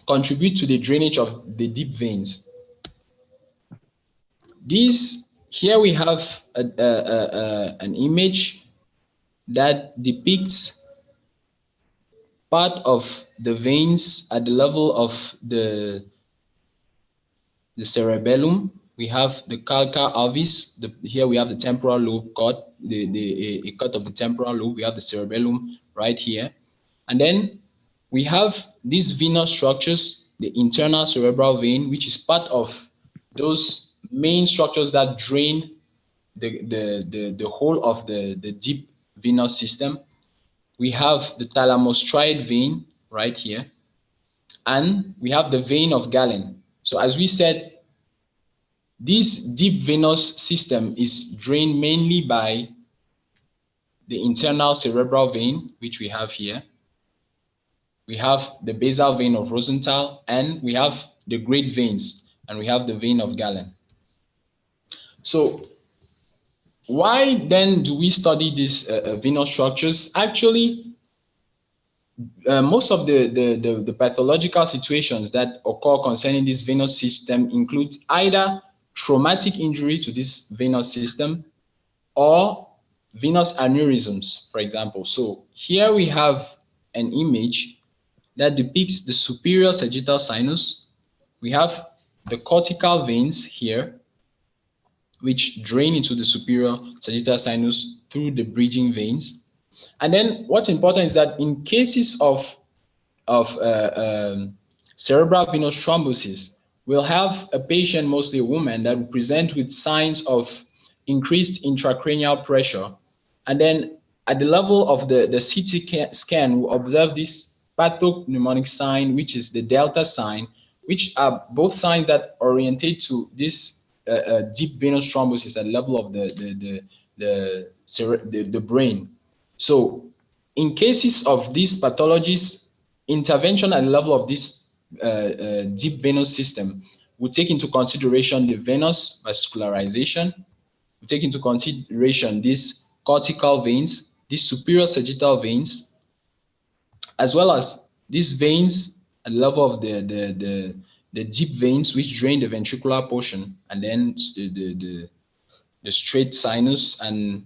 [SPEAKER 9] contribute to the drainage of the deep veins. Here we have an image that depicts part of the veins at the level of the cerebellum. We have the calcar alvis. Here we have the temporal lobe cut, a cut of the temporal lobe. We have the cerebellum right here. And then we have these venous structures the internal cerebral vein, which is part of those main structures that drain the whole of the deep venous system. We have the thalamostriate vein right here, and we have the vein of Galen. So as we said, this deep venous system is drained mainly by the internal cerebral vein, which we have here. We have the basal vein of Rosenthal, and we have the great veins, and we have the vein of Galen. So why then do we study these venous structures? Actually, most of the pathological situations that occur concerning this venous system include either traumatic injury to this venous system or venous aneurysms, for example. So here we have an image that depicts the superior sagittal sinus. We have the cortical veins here, which drain into the superior sagittal sinus through the bridging veins. And then what's important is that in cases of cerebral venous thrombosis, we'll have a patient, mostly a woman, that will present with signs of increased intracranial pressure. And then at the level of the CT scan, we'll observe this pathognomonic sign, which is the delta sign, which are both signs that orientate to this deep venous thrombosis at the level of the brain. So in cases of these pathologies, intervention at the level of this deep venous system will take into consideration the venous vascularization, will take into consideration these cortical veins, these superior sagittal veins, as well as these veins at the level of the deep veins which drain the ventricular portion, and then the straight sinus and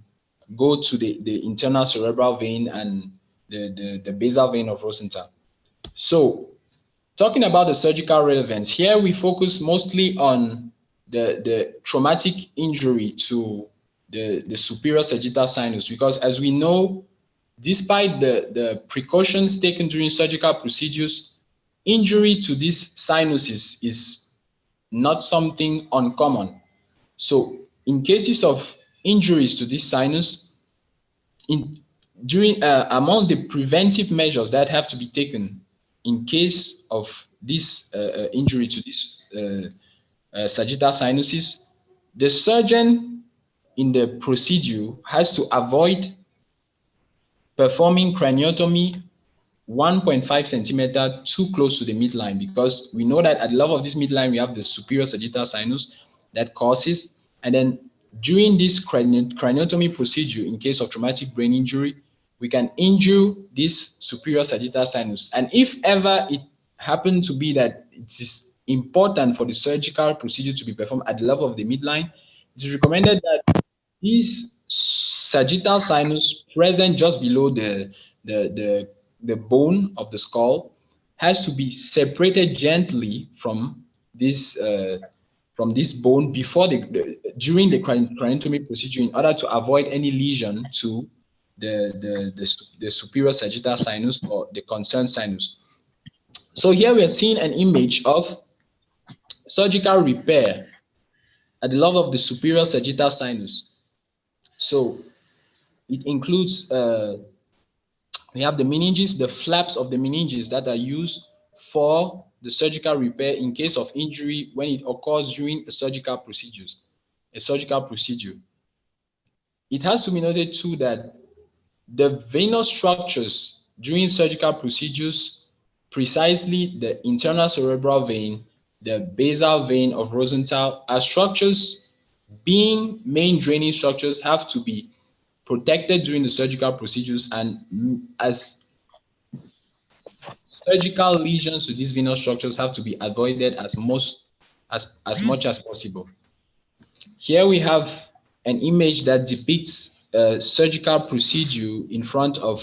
[SPEAKER 9] go to the internal cerebral vein and the basal vein of Rosenthal. So talking about the surgical relevance, here we focus mostly on the traumatic injury to the superior sagittal sinus, because as we know, despite the precautions taken during surgical procedures, injury to these sinuses is not something uncommon. So in cases of injuries to this sinus, amongst the preventive measures that have to be taken in case of this injury to this sagittal sinuses, the surgeon in the procedure has to avoid performing craniotomy 1.5 centimeter too close to the midline, because we know that at the level of this midline, we have the superior sagittal sinus that causes, and then during this craniotomy procedure, in case of traumatic brain injury, we can injure this superior sagittal sinus. And if ever it happened to be that it is important for the surgical procedure to be performed at the level of the midline, it is recommended that this sagittal sinus present just below the bone of the skull has to be separated gently from this bone before during the craniotomy procedure, in order to avoid any lesion to the superior sagittal sinus or the concerned sinus. So here we are seeing an image of surgical repair at the level of the superior sagittal sinus. So it includes we have the meninges, the flaps of the meninges that are used for the surgical repair in case of injury when it occurs during a surgical procedure. It has to be noted too that the venous structures during surgical procedures, precisely the internal cerebral vein, the basal vein of Rosenthal, are structures, being main draining structures, have to be protected during the surgical procedures, and as surgical lesions to these venous structures have to be avoided as much as possible. Here we have an image that depicts a surgical procedure in front of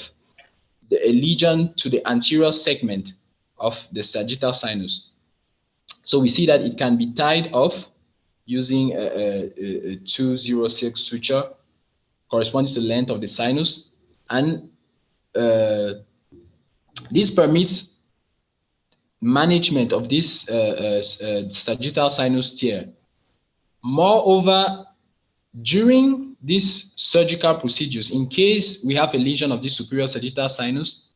[SPEAKER 9] a lesion to the anterior segment of the sagittal sinus. So we see that it can be tied off using a 206 suture corresponding to the length of the sinus, and this permits management of this sagittal sinus tear. Moreover, during these surgical procedures, in case we have a lesion of the superior sagittal sinus,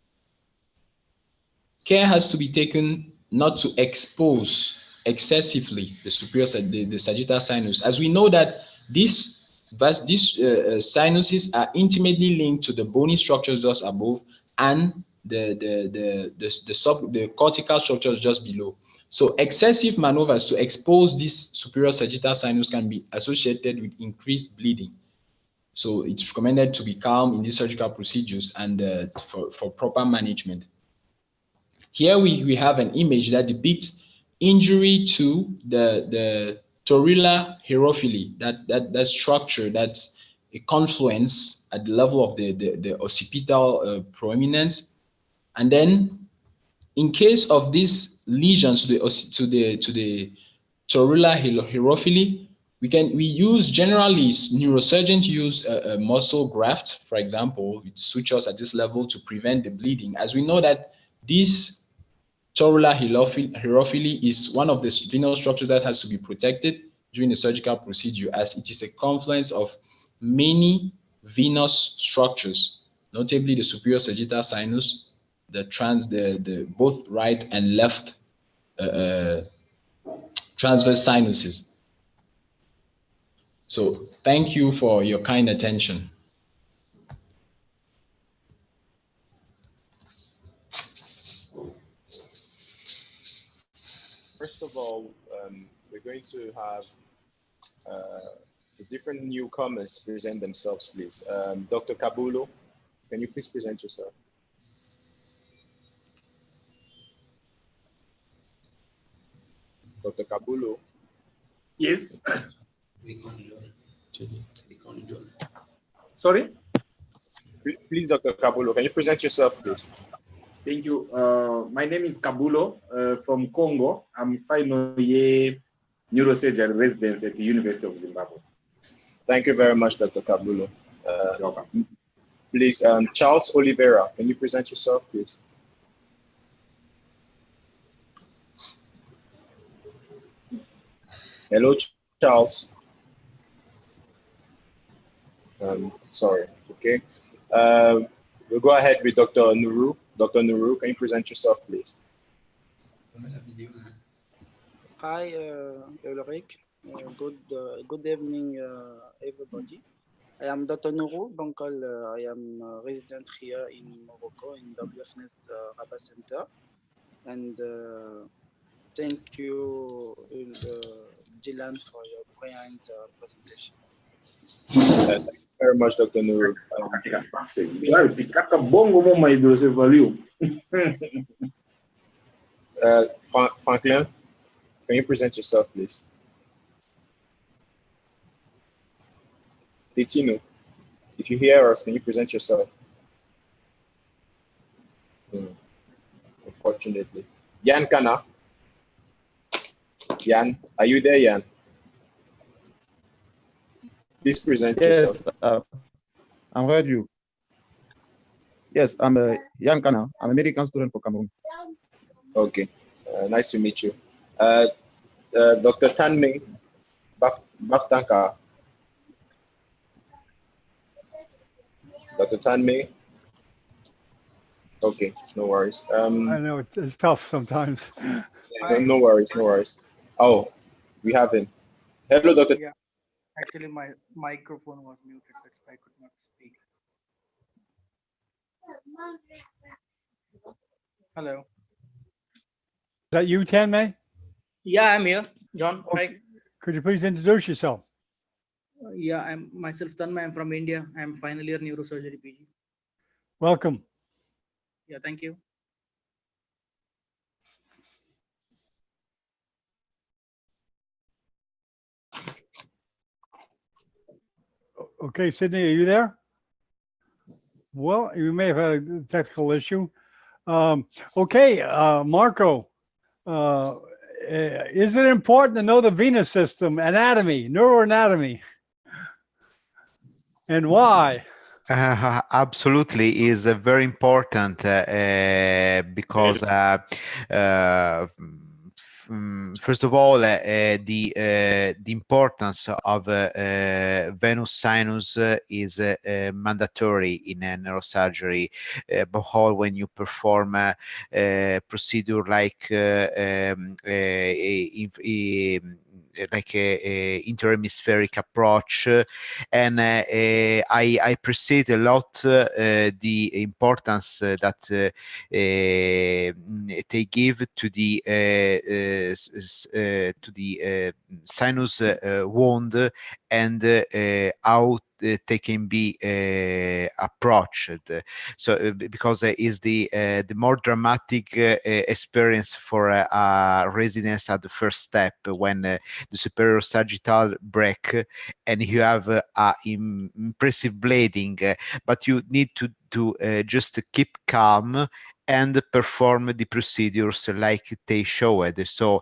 [SPEAKER 9] care has to be taken not to expose excessively the superior the sagittal sinus, as we know that these sinuses are intimately linked to the bony structures just above and the cortical structures just below. So excessive maneuvers to expose this superior sagittal sinus can be associated with increased bleeding. So it's recommended to be calm in these surgical procedures and for proper management. Here we have an image that depicts injury to the torullar hierophily, that structure, that's a confluence at the level of the occipital proeminence. And then in case of these lesions to the torullar hierophily, we use generally neurosurgeons use a muscle graft, for example, with sutures at this level to prevent the bleeding, as we know that this torullar hierophily is one of the venous structures that has to be protected during the surgical procedure, as it is a confluence of many venous structures, notably the superior sagittal sinus, the both right and left transverse sinuses. So thank you for your kind attention.
[SPEAKER 7] First of all, we're going to have the different newcomers present themselves, please. Dr. Kabulo, can you please present yourself? Dr. Kabulo.
[SPEAKER 12] Yes. Sorry?
[SPEAKER 7] Please, Dr. Kabulo, can you present yourself, please?
[SPEAKER 12] Thank you. My name is Kabulo from Congo. I'm final year neurosurgeon residence at the University of Zimbabwe.
[SPEAKER 7] Thank you very much, Dr. Kabulo. Please, Charles Oliveira, can you present yourself, please? Hello, Charles. Sorry, okay. We'll go ahead with Dr. Nuru. Dr. Nuru, can you present yourself, please?
[SPEAKER 13] Hi, Ulrich. Good evening, everybody. I am Dr. Nuru. I am a resident here in Morocco in WFNS Rabat Center. And thank you, Dylan, for your brilliant presentation.
[SPEAKER 7] Thank you very much, Dr. Nuru. Franklin, can you present yourself, please? Petino, if you hear us, can you present yourself? Unfortunately. Jan Kana. Jan, are you there, Jan? Please present yourself.
[SPEAKER 14] Yes, I'm heard you. Yes, I'm Jan Kana. I'm an American student for Cameroon.
[SPEAKER 7] Okay, nice to meet you. Dr. Tanming Baktanka. Dr. Tanming. Okay, no worries.
[SPEAKER 1] I know it's tough sometimes.
[SPEAKER 7] No worries, no worries. Oh, we have him. Hello, Dr.
[SPEAKER 15] Yeah, actually my microphone was muted, that's why I could not speak. Hello.
[SPEAKER 1] Is that you, Tanmay?
[SPEAKER 15] Yeah, I'm here, John.
[SPEAKER 1] Okay.
[SPEAKER 15] Hi.
[SPEAKER 1] Could you please introduce yourself?
[SPEAKER 15] Yeah, I'm myself Tanmay. I'm from India. I'm final year neurosurgery PG.
[SPEAKER 1] Welcome.
[SPEAKER 15] Yeah, thank you.
[SPEAKER 1] Okay, Sydney, are you there? Well, you may have had a technical issue. Okay, Marco, is it important to know the venous system, anatomy, neuroanatomy? And why?
[SPEAKER 2] Absolutely is very important because first of all, the importance of venous sinus is mandatory in neurosurgery, above all when you perform a procedure like like a interhemispheric approach, and I appreciate a lot the importance that they give to the sinus wound and how they can be approached. So because is the more dramatic experience for a residence at the first step when the superior sagittal break and you have impressive bleeding, but you need to just keep calm and perform the procedures like they showed. So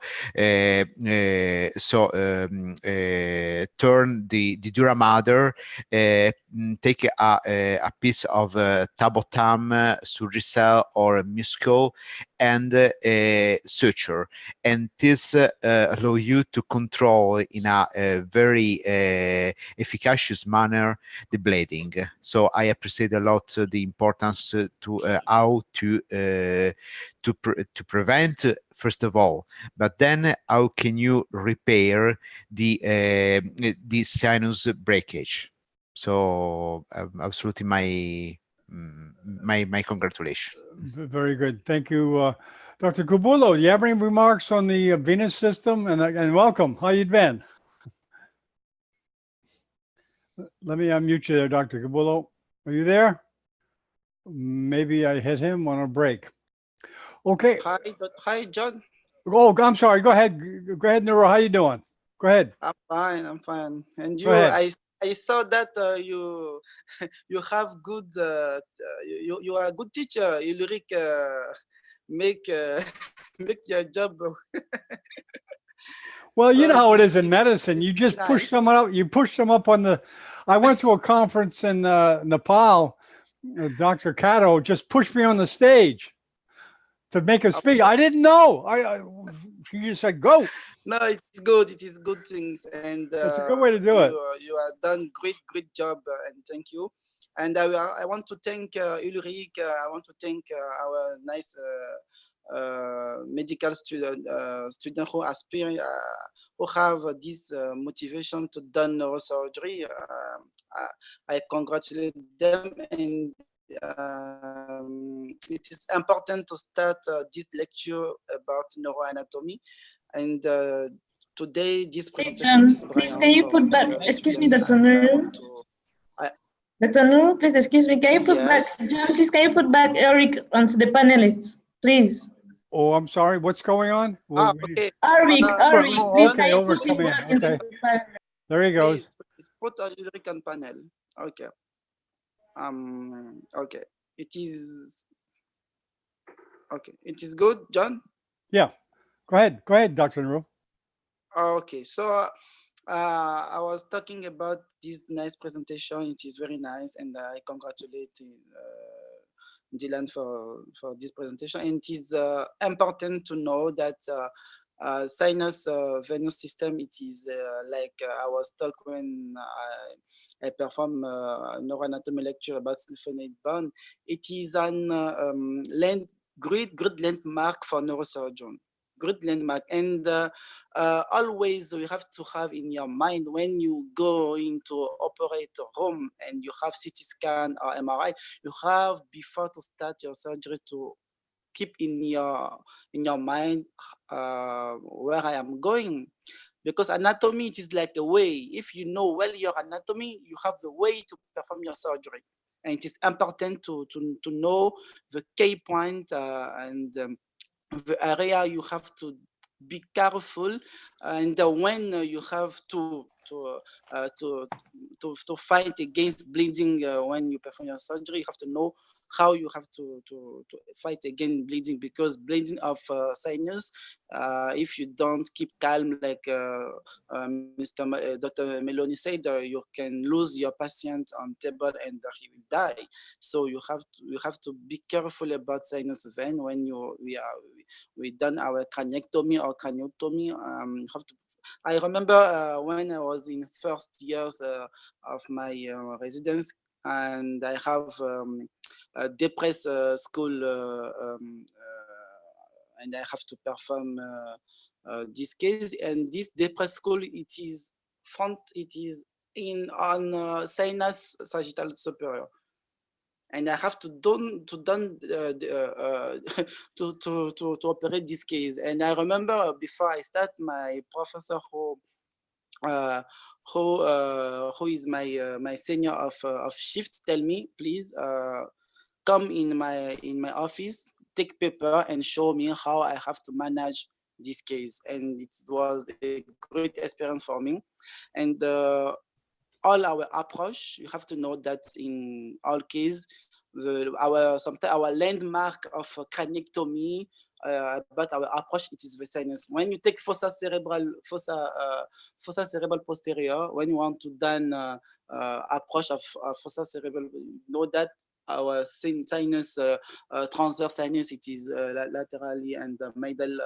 [SPEAKER 2] turn the dura mater, take a piece of tabotam, surgicel or muscle, and suture, and this allow you to control in a very efficacious manner the bleeding. So I appreciate a lot the importance to how to prevent first of all, but then how can you repair the sinus breakage. So absolutely my congratulations.
[SPEAKER 1] Very good. Thank you, Dr. Cubulo. Do you have any remarks on the venous system? And welcome. How you been? Let me unmute you there, Dr. Cubulo. Are you there? Maybe I hit him on a break. Okay.
[SPEAKER 13] Hi, John.
[SPEAKER 1] Oh, I'm sorry. Go ahead. Go ahead, Neuro. How you doing? Go ahead.
[SPEAKER 13] I'm fine. I'm fine. And
[SPEAKER 1] Go
[SPEAKER 13] you,
[SPEAKER 1] ahead.
[SPEAKER 13] I saw that you you have good you are a good teacher. Ulrich make make your job.
[SPEAKER 1] Well, you know how it is in medicine. You just push someone up. You push them up on the. I went to a conference in Nepal. Dr. Kato just pushed me on the stage to make a speech. I didn't know. She just said, "Go."
[SPEAKER 13] No, it's good. It is good things, and
[SPEAKER 1] it's a good way to do it.
[SPEAKER 13] You have done great job, and thank you. And I want to thank Ulrich. I want to thank our nice medical student who aspire who have this motivation to do neurosurgery. I congratulate them, and it is important to start this lecture about neuroanatomy. And today, this presentation is
[SPEAKER 10] please, can you put back? Excuse me, Dr. Nuru. Dr. Nuru, please excuse me. Can you put back? John, please, can you put back Eric onto the panelists, please?
[SPEAKER 1] Oh, I'm sorry. What's going on?
[SPEAKER 13] Okay.
[SPEAKER 10] Eric,
[SPEAKER 1] okay, over. Come in. Okay. There he goes.
[SPEAKER 13] Please put Ulrich on panel. Okay. Okay. It is. Okay. It is good, John.
[SPEAKER 1] Yeah. Go ahead, Dr. Nuru.
[SPEAKER 13] Okay, so I was talking about this nice presentation. It is very nice, and I congratulate Dylan for this presentation. And it is important to know that sinus venous system, it is like I was told when I perform neuroanatomy lecture about sulfonate bone. It is an great landmark for neurosurgeon. Good landmark, and always you have to have in your mind when you go into operate room and you have CT scan or MRI, you have before to start your surgery to keep in your mind where I am going, because anatomy, it is like a way. If you know well your anatomy, you have the way to perform your surgery, and it is important to know the key point and the area you have to be careful, and when you have to to fight against bleeding when you perform your surgery. You have to know how you have to fight against bleeding, because bleeding of sinus, if you don't keep calm, like Dr. Meloni said, you can lose your patient on table and he will die. So you have to be careful about sinus vein when we done our craniectomy or craniotomy. You have to. I remember when I was in first years of my residence, and I have a depressed school, and I have to perform this case. And this depressed school, it is on sinus sagittal superior, and I have to operate this case. And I remember before I start, my professor who is my senior of shift tell me, please come in my office, take paper and show me how I have to manage this case. And it was a great experience for me. And all our approach, you have to know that in all cases, our landmark of craniectomy, but our approach, it is the sinus. When you take fossa cerebral posterior, when you want to done approach of fossa cerebral, you know that our sinus transverse sinus, it is laterally, and the middle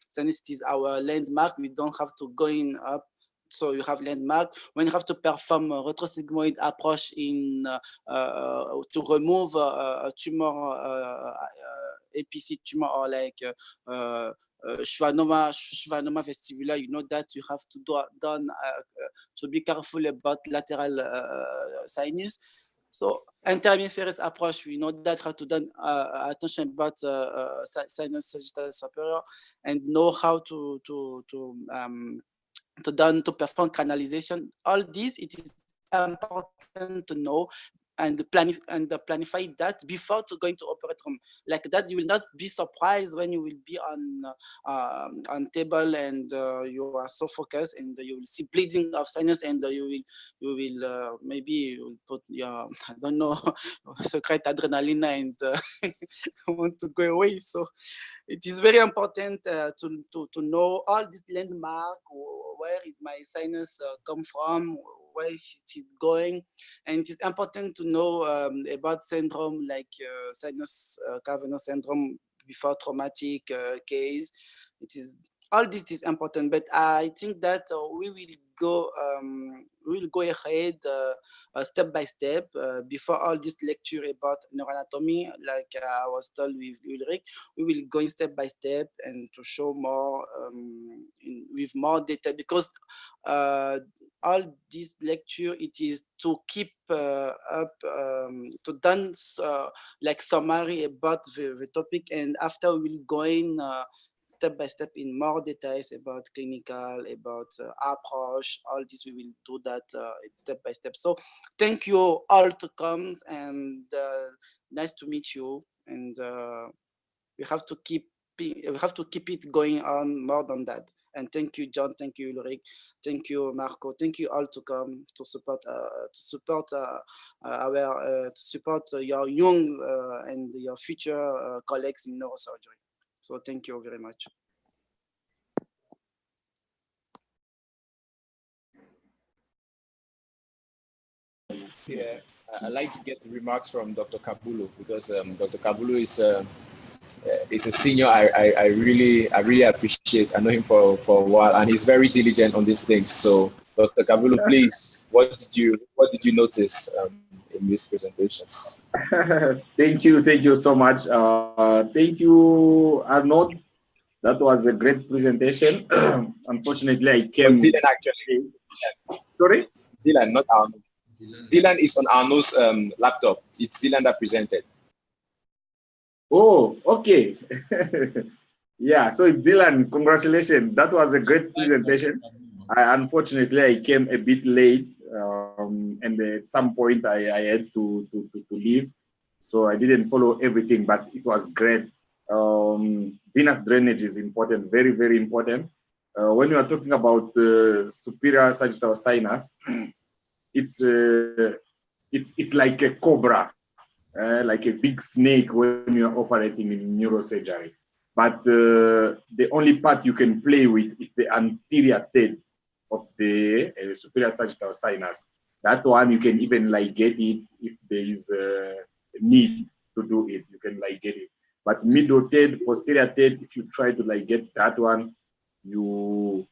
[SPEAKER 13] sinus, it is our landmark. We don't have to go in up. So you have landmark. When you have to perform a retrosigmoid approach to remove a tumor, APC tumor, or like schwannoma vestibular, you know that you have to be careful about lateral sinus. So interhemispheric approach, we know that how to done attention about sinus sagittal superior, and know how to perform canalization. All this, it is important to know and planify that before to going to operate room. Like that, you will not be surprised when you will be on table and you are so focused, and you will see bleeding of sinus, and you will maybe you will put your, I don't know, secret adrenaline and want to go away. So it is very important to know all this landmark, where my sinus come from, where is it going, and it is important to know about syndrome like sinus cavernous syndrome before traumatic case. It is all this is important, but I think that we will go ahead step by step before all this lecture about neuroanatomy. Like I was told with Ulrich, we will go step by step and to show more with more data, because all this lecture, it is to keep up to done like summary about the topic, and after we'll go in step by step in more details about clinical, about approach. All this we will do that step by step. So thank you all to come, and nice to meet you. And we have to keep it going on more than that. And thank you, John. Thank you, Ulrich. Thank you, Marco. Thank you all to come to support your young and your future colleagues in neurosurgery. So thank you very much.
[SPEAKER 16] Yeah, I'd like to get remarks from Dr. Kabulo, because Dr. Kabulo is a senior I really appreciate. I know him for a while, and he's very diligent on these things. So Dr. Kabulo, please, what did you notice in this presentation?
[SPEAKER 12] Thank you so much. Thank you, Arnold. That was a great presentation. Unfortunately, I came.
[SPEAKER 16] Dylan, actually.
[SPEAKER 12] Sorry?
[SPEAKER 16] Dylan, not Arnold. Dylan is on Arnold's laptop. It's Dylan that presented.
[SPEAKER 12] Oh, okay. Yeah, so Dylan, congratulations. That was a great presentation. Unfortunately, I came a bit late, and at some point I had to leave. So I didn't follow everything, but it was great. Venous drainage is important, very, very important. when you are talking about the superior sagittal sinus, it's like a cobra, like a big snake when you are operating in neurosurgery. But the only part you can play with is the anterior third of the superior sagittal sinus. That one you can even like get it if there is a need to do it. You can like get it. But middle third, posterior third, if you try to like get that one, you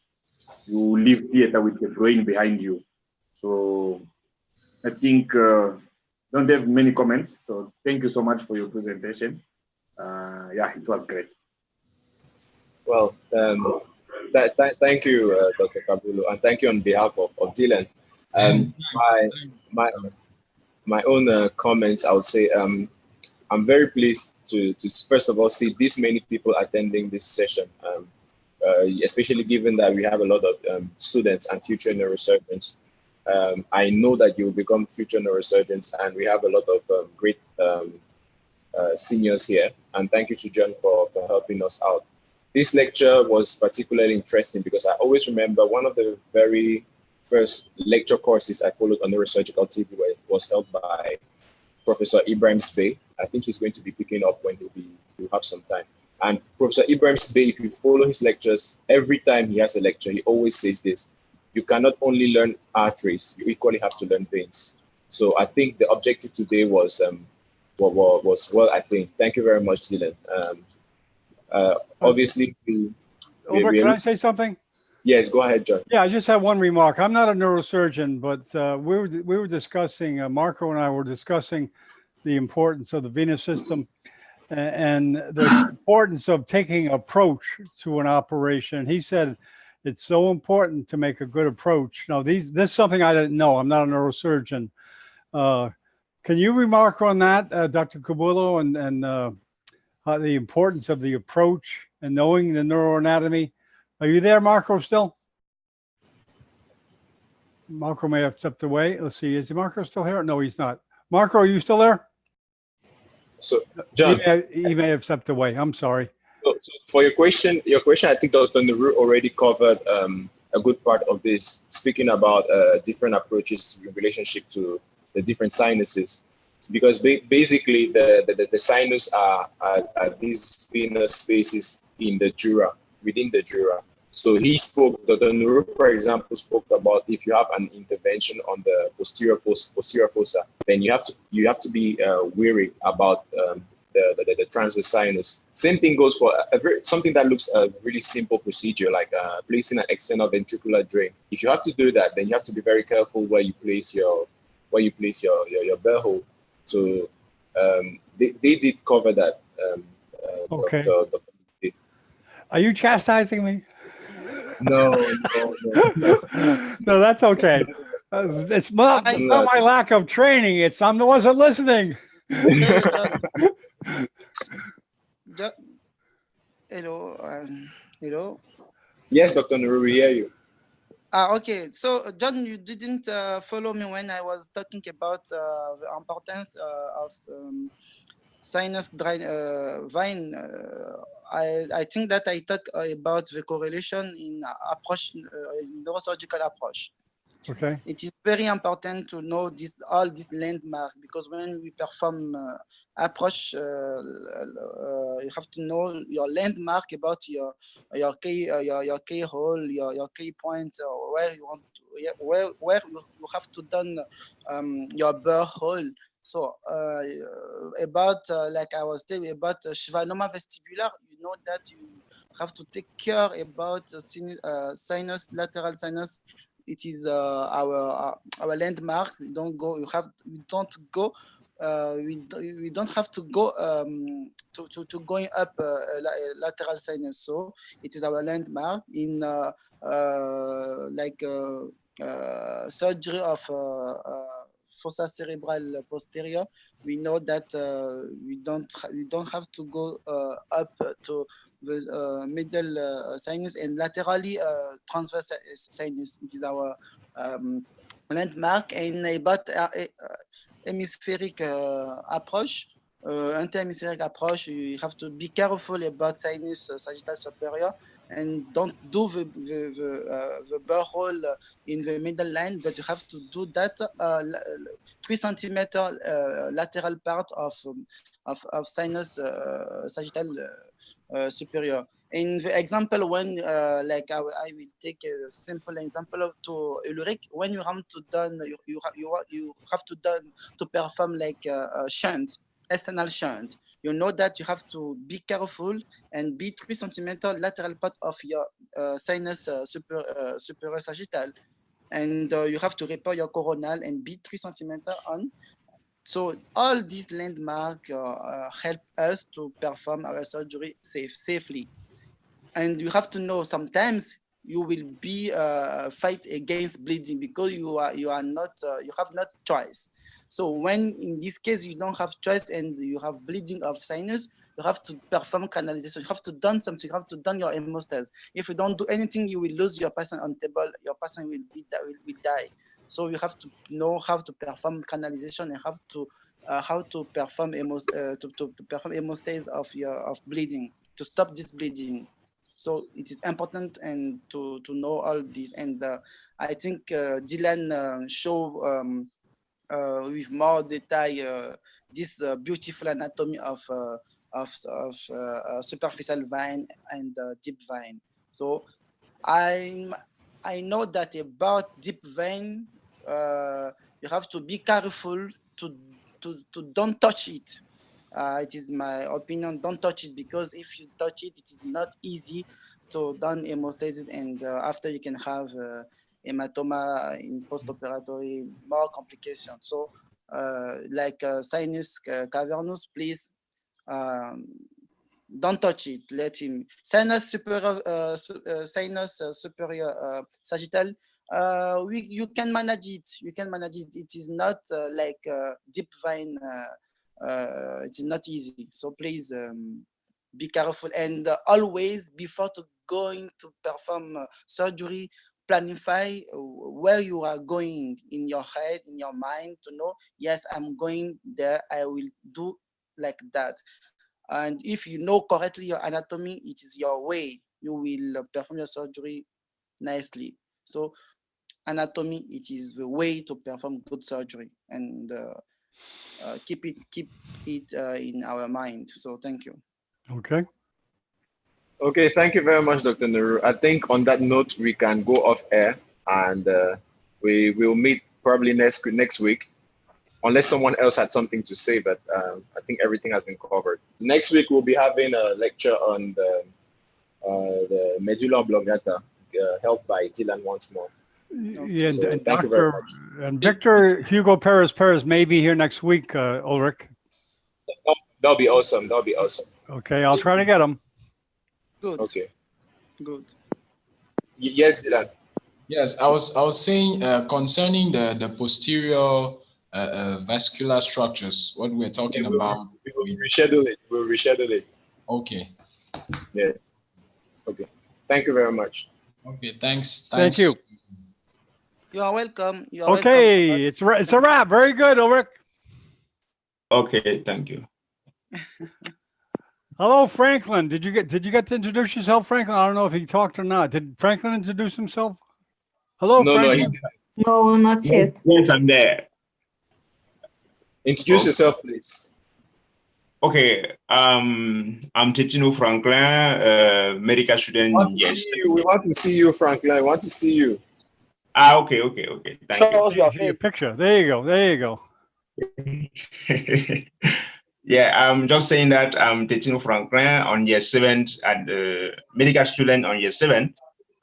[SPEAKER 12] leave theater with the brain behind you. So I think don't have many comments. So thank you so much for your presentation. Yeah, it was great.
[SPEAKER 16] Well, thank you, Dr. Kabulo, and thank you on behalf of Dylan. My own comments, I would say, I'm very pleased to first of all see this many people attending this session, especially given that we have a lot of students and future neurosurgeons. I know that you will become future neurosurgeons, and we have a lot of great seniors here. And thank you to John for helping us out. This lecture was particularly interesting because I always remember one of the very first lecture courses I followed on Neurosurgical TV was held by Professor Ibrahim Spey. I think he's going to be picking up when he'll have some time. And Professor Ibrahim Spey, if you follow his lectures, every time he has a lecture, he always says this: you cannot only learn arteries, you equally have to learn veins. So I think the objective today was well, I think. Thank you very much, Dylan. Obviously,
[SPEAKER 1] can I say something?
[SPEAKER 16] Yes, go ahead, John.
[SPEAKER 1] Yeah, I just have one remark. I'm not a neurosurgeon, but we were discussing, Marco and I were discussing the importance of the venous system and the importance of taking approach to an operation. He said it's so important to make a good approach. Now, this is something I didn't know. I'm not a neurosurgeon. Can you remark on that, Dr. Kabulo, and the importance of the approach and knowing the neuroanatomy? Are you there, Marco, still? Marco may have stepped away. Let's see. Is Marco still here? No, he's not. Marco, are you still there?
[SPEAKER 16] So, John.
[SPEAKER 1] He may have stepped away. I'm sorry.
[SPEAKER 16] So for your question, I think Dr. Nuru already covered a good part of this, speaking about different approaches in relationship to the different sinuses. Because basically the sinus are these venous spaces in the dura, within the dura. So he spoke, Dr. Nuru, for example, spoke about if you have an intervention on the posterior fossa, then you have to be wary about the transverse sinus. Same thing goes for something that looks a really simple procedure, like placing an external ventricular drain. If you have to do that, then you have to be very careful where you place your burr hole. So they did cover that.
[SPEAKER 1] Okay. Are you chastising me?
[SPEAKER 16] No.
[SPEAKER 1] No, that's okay. It's not my lack of training. It's I wasn't listening.
[SPEAKER 13] Hello. Hello.
[SPEAKER 16] Yes, Dr. Nuru, we hear you.
[SPEAKER 13] Okay. So, John, you didn't follow me when I was talking about the importance of sinus drain vein. I think that I talk about the correlation in approach, neurosurgical approach.
[SPEAKER 1] Okay.
[SPEAKER 13] It is very important to know all this landmark, because when we perform approach, you have to know your landmark about your key hole, your key point, where you want to, where you have to done your burr hole. So about like I was telling you about schwannoma vestibular, you know that you have to take care about sinus, lateral sinus. It is our landmark. We don't have to go to going up lateral sinus. So it is our landmark in surgery of fossa cerebral posterior. We know that we don't have to go up to the middle sinus and laterally transverse sinus. It is our landmark. And about hemispheric approach, anti-hemispheric approach, you have to be careful about sinus sagittal superior. and don't do the burr-hole in the middle line, but you have to do that 3 centimeter lateral part of sinus sagittal superior. In the example, when like I will take a simple example to Ulrich, when you have to done you have to done to perform like a shunt, external shunt. You know that you have to be careful and be 3 centimeter lateral part of your sinus superior sagittal, and you have to repair your coronal and be 3 centimeter on. So all these landmarks help us to perform our surgery safely. And you have to know sometimes you will be fight against bleeding because you are not you have not choice. So when in this case you don't have choice and you have bleeding of sinus, you have to perform canalization. You have to done something. You have to done your hemostasis. If you don't do anything, you will lose your patient on table. Your patient will die. So you have to know how to perform canalization and how to perform hemostasis of bleeding to stop this bleeding. So it is important and to know all this. And I think Dylan show with more detail this beautiful anatomy of superficial vein and deep vein. So I know that about deep vein, you have to be careful to don't touch it. It is my opinion, don't touch it, because if you touch it, it is not easy to done hemostasis, and after you can have hematoma in post-operatory, more complications. So like sinus cavernous, please don't touch it. Let him. Sinus superior, superior sagittal. You can manage it. You can manage it. It is not like deep vein. It is not easy. So please be careful, and always before going to perform surgery, planify where you are going in your head, in your mind, to know, yes, I'm going there. I will do like that. And if you know correctly your anatomy, it is your way. You will perform your surgery nicely. So anatomy, it is the way to perform good surgery, and keep it in our mind. So thank you.
[SPEAKER 1] Okay.
[SPEAKER 16] Okay, thank you very much, Dr. Nuru. I think on that note, we can go off air, and we will meet probably next week, unless someone else had something to say, but I think everything has been covered. Next week, we'll be having a lecture on the medulla oblongata, helped by Dylan once more.
[SPEAKER 1] Yeah,
[SPEAKER 16] So
[SPEAKER 1] and
[SPEAKER 16] thank you very
[SPEAKER 1] Dr.
[SPEAKER 16] much.
[SPEAKER 1] and Victor Hugo Perez may be here next week, Ulrich.
[SPEAKER 16] That'll be awesome. That'll be awesome.
[SPEAKER 1] Okay, I'll try to get him.
[SPEAKER 13] Good.
[SPEAKER 16] Okay.
[SPEAKER 13] Good.
[SPEAKER 16] Yes, Dylan.
[SPEAKER 9] Yes, I was saying concerning the posterior vascular structures, what we're talking about.
[SPEAKER 16] We'll reschedule it. We'll reschedule it.
[SPEAKER 9] Okay.
[SPEAKER 16] Yeah. Okay. Thank you very much.
[SPEAKER 9] Okay. Thanks.
[SPEAKER 1] Thank you.
[SPEAKER 13] You are welcome. You are
[SPEAKER 1] Okay,
[SPEAKER 13] welcome.
[SPEAKER 1] it's a wrap. Very good, Ulrich.
[SPEAKER 17] Okay, thank you.
[SPEAKER 1] Hello, Franklin. Did you get to introduce yourself, Franklin? I don't know if he talked or not. Did Franklin introduce himself? Hello,
[SPEAKER 16] No,
[SPEAKER 1] Franklin.
[SPEAKER 10] No, not yet.
[SPEAKER 17] Yes, I'm there.
[SPEAKER 16] Introduce yourself, please.
[SPEAKER 17] Okay, I'm Titino Franklin, medical student. Yes.
[SPEAKER 16] We want to see you, Franklin. I want to see you.
[SPEAKER 17] Okay. Thank you.
[SPEAKER 1] Your picture. There you go. There you go.
[SPEAKER 17] Yeah, I'm just saying that I'm Titino Franklin on year 7th at the medical student on year 7th.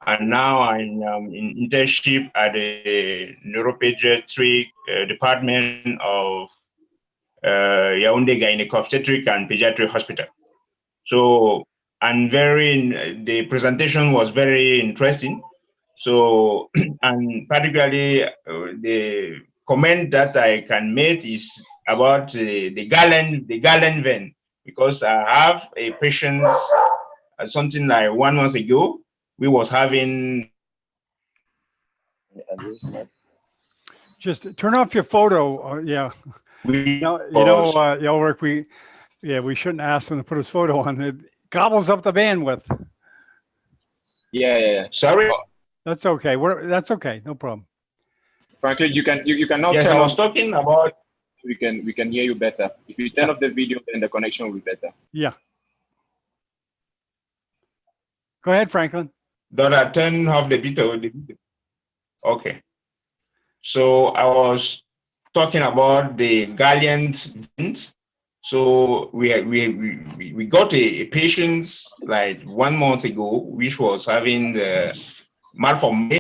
[SPEAKER 17] And now I'm in internship at the neuropediatric department of Yaoundé Gynec Obstetric and Pediatric Hospital. So, and the presentation was very interesting. So, and particularly the comment that I can make is about the Galen vein, because I have a patient something like 1 month ago. We was having.
[SPEAKER 1] Just turn off your photo. Yeah. Ulrich, we shouldn't ask him to put his photo on. It gobbles up the bandwidth.
[SPEAKER 16] Yeah.
[SPEAKER 17] Sorry.
[SPEAKER 1] That's okay. That's okay. No problem.
[SPEAKER 16] Franklin, you can now
[SPEAKER 17] Yes,
[SPEAKER 16] turn
[SPEAKER 17] I was
[SPEAKER 16] off.
[SPEAKER 17] talking about.
[SPEAKER 16] We can hear you better. If you turn off the video, then the connection will be better.
[SPEAKER 1] Yeah. Go ahead, Franklin.
[SPEAKER 17] That I turn off the video. Okay. So I was talking about the Gallian veins. So we got a patient like 1 month ago, which was having the malformation.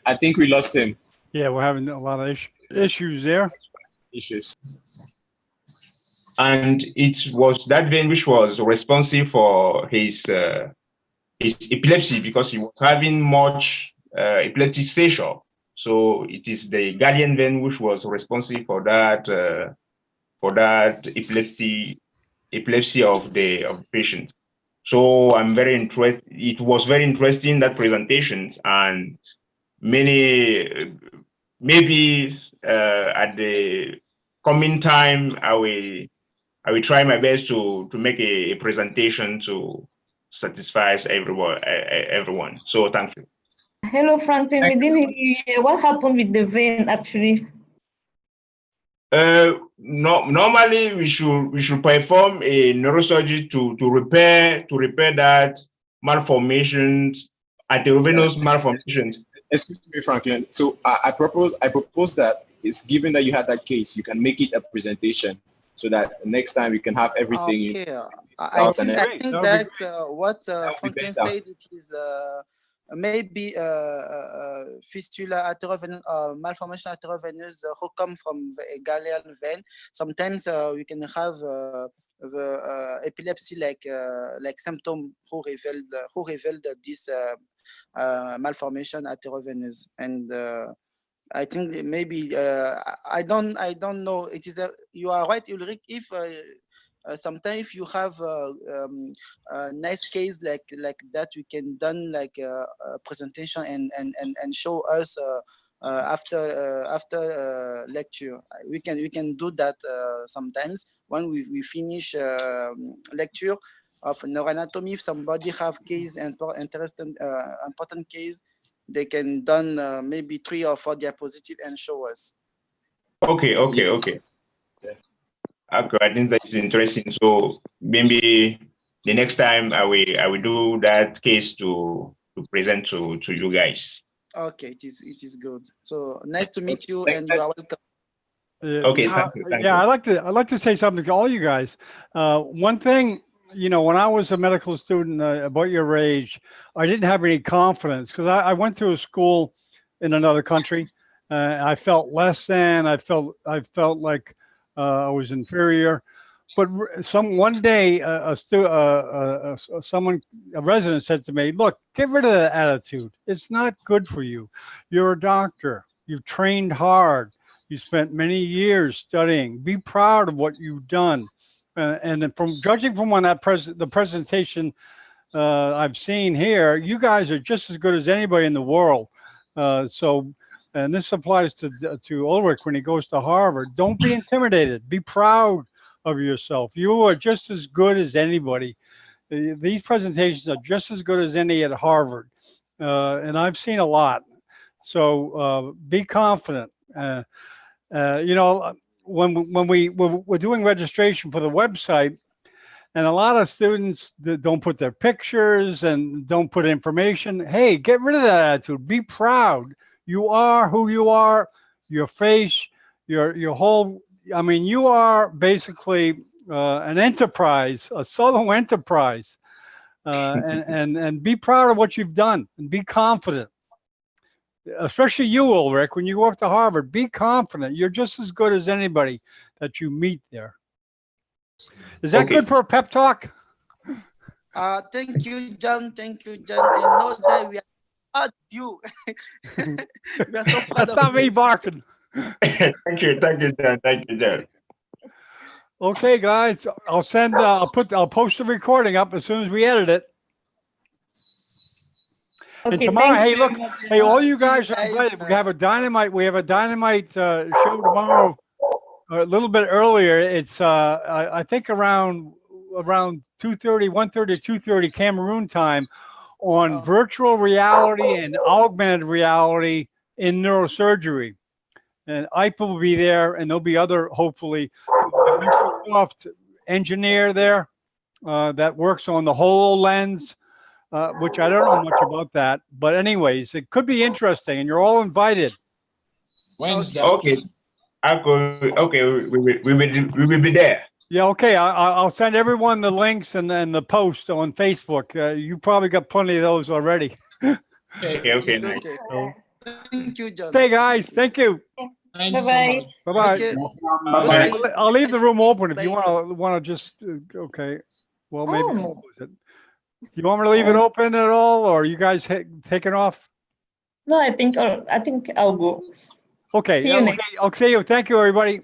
[SPEAKER 16] I think we lost him.
[SPEAKER 1] Yeah, we're having a lot of issues there.
[SPEAKER 16] Issues.
[SPEAKER 17] And it was that vein which was responsive for his epilepsy, because he was having much epileptic seizure. So it is the Gallian vein which was responsive for that epilepsy of the patient. So I'm very interested. It was very interesting, that presentation, and maybe at the coming time I will try my best to make a presentation to satisfy everyone. So thank you.
[SPEAKER 10] Hello, Franklin. We didn't hear what happened with the vein actually.
[SPEAKER 17] Normally we should perform a neurosurgery to repair that malformations, arteriovenous malformations.
[SPEAKER 16] Excuse me, Franklin. So I propose that it's given that you had that case, you can make it a presentation so that next time you can have everything.
[SPEAKER 13] Okay. I think that what Franklin said, it is maybe fistula arteriovenous, malformation arteriovenous who come from a Gallian vein. Sometimes we can have the epilepsy like symptom who revealed this malformation arteriovenous. And I think maybe I don't know. It is you are right, Ulrich. If sometimes if you have a nice case like that, we can done like a presentation and show us after lecture. We can do that sometimes when we finish lecture of neuroanatomy. If somebody have case and important case, they can done maybe 3 or 4 diapositives and show us.
[SPEAKER 17] Okay. I think that's interesting. So maybe the next time I will do that case to present to you guys.
[SPEAKER 13] Okay, it is good. So nice to meet you, and you are welcome.
[SPEAKER 17] Okay, thank you.
[SPEAKER 1] I'd like to say something to all you guys. One thing, when I was a medical student about your age, I didn't have any confidence because I went through a school in another country. I felt less than. I felt like I was inferior. But one day, a resident said to me, "Look, get rid of that attitude. It's not good for you. You're a doctor. You've trained hard. You spent many years studying. Be proud of what you've done." And from judging from the presentation I've seen here, you guys are just as good as anybody in the world. And this applies to Ulrich when he goes to Harvard. Don't be intimidated. Be proud of yourself. You are just as good as anybody. These presentations are just as good as any at Harvard. And I've seen a lot. So be confident. When we're doing registration for the website, and a lot of students that don't put their pictures and don't put information. Hey, get rid of that attitude. Be proud. You are who you are. Your face, your whole. I mean, you are basically an enterprise, a solo enterprise, and be proud of what you've done and be confident. Especially you, Ulrich, when you go up to Harvard, be confident. You're just as good as anybody that you meet there. Is that good for a pep talk?
[SPEAKER 13] Thank you, John. Thank you, John. And know that we are proud of you. We are so proud
[SPEAKER 1] That's
[SPEAKER 13] of
[SPEAKER 1] not
[SPEAKER 13] you.
[SPEAKER 1] me barking.
[SPEAKER 17] Thank you, John. Thank you, John.
[SPEAKER 1] Okay, guys, I'll post the recording up as soon as we edit it.
[SPEAKER 10] Okay,
[SPEAKER 1] and tomorrow,
[SPEAKER 10] thank
[SPEAKER 1] hey,
[SPEAKER 10] you
[SPEAKER 1] look,
[SPEAKER 10] very much.
[SPEAKER 1] hey, all you guys are invited. We have a dynamite show tomorrow a little bit earlier. It's I think around 2:30, 1:30 to 2:30 Cameroon time on virtual reality and augmented reality in neurosurgery. And IPA will be there, and there'll be other, hopefully, Microsoft engineer there that works on the HoloLens, which I don't know much about that. But anyways, it could be interesting, and you're all invited.
[SPEAKER 17] Okay. Okay, we will be there.
[SPEAKER 1] Yeah, okay. I'll send everyone the links and the post on Facebook. You probably got plenty of those already.
[SPEAKER 17] Okay, nice.
[SPEAKER 13] Thank you, John.
[SPEAKER 1] Okay, guys. Thank you.
[SPEAKER 10] Bye-bye.
[SPEAKER 1] Bye-bye.
[SPEAKER 13] Okay.
[SPEAKER 1] I'll leave the room open if you want to just, okay. Well, maybe I'll close it. You want me to leave it open at all, or are you guys taking off?
[SPEAKER 10] No, I think I'll go.
[SPEAKER 1] Okay.
[SPEAKER 10] See you next.
[SPEAKER 1] Okay. Thank you, everybody.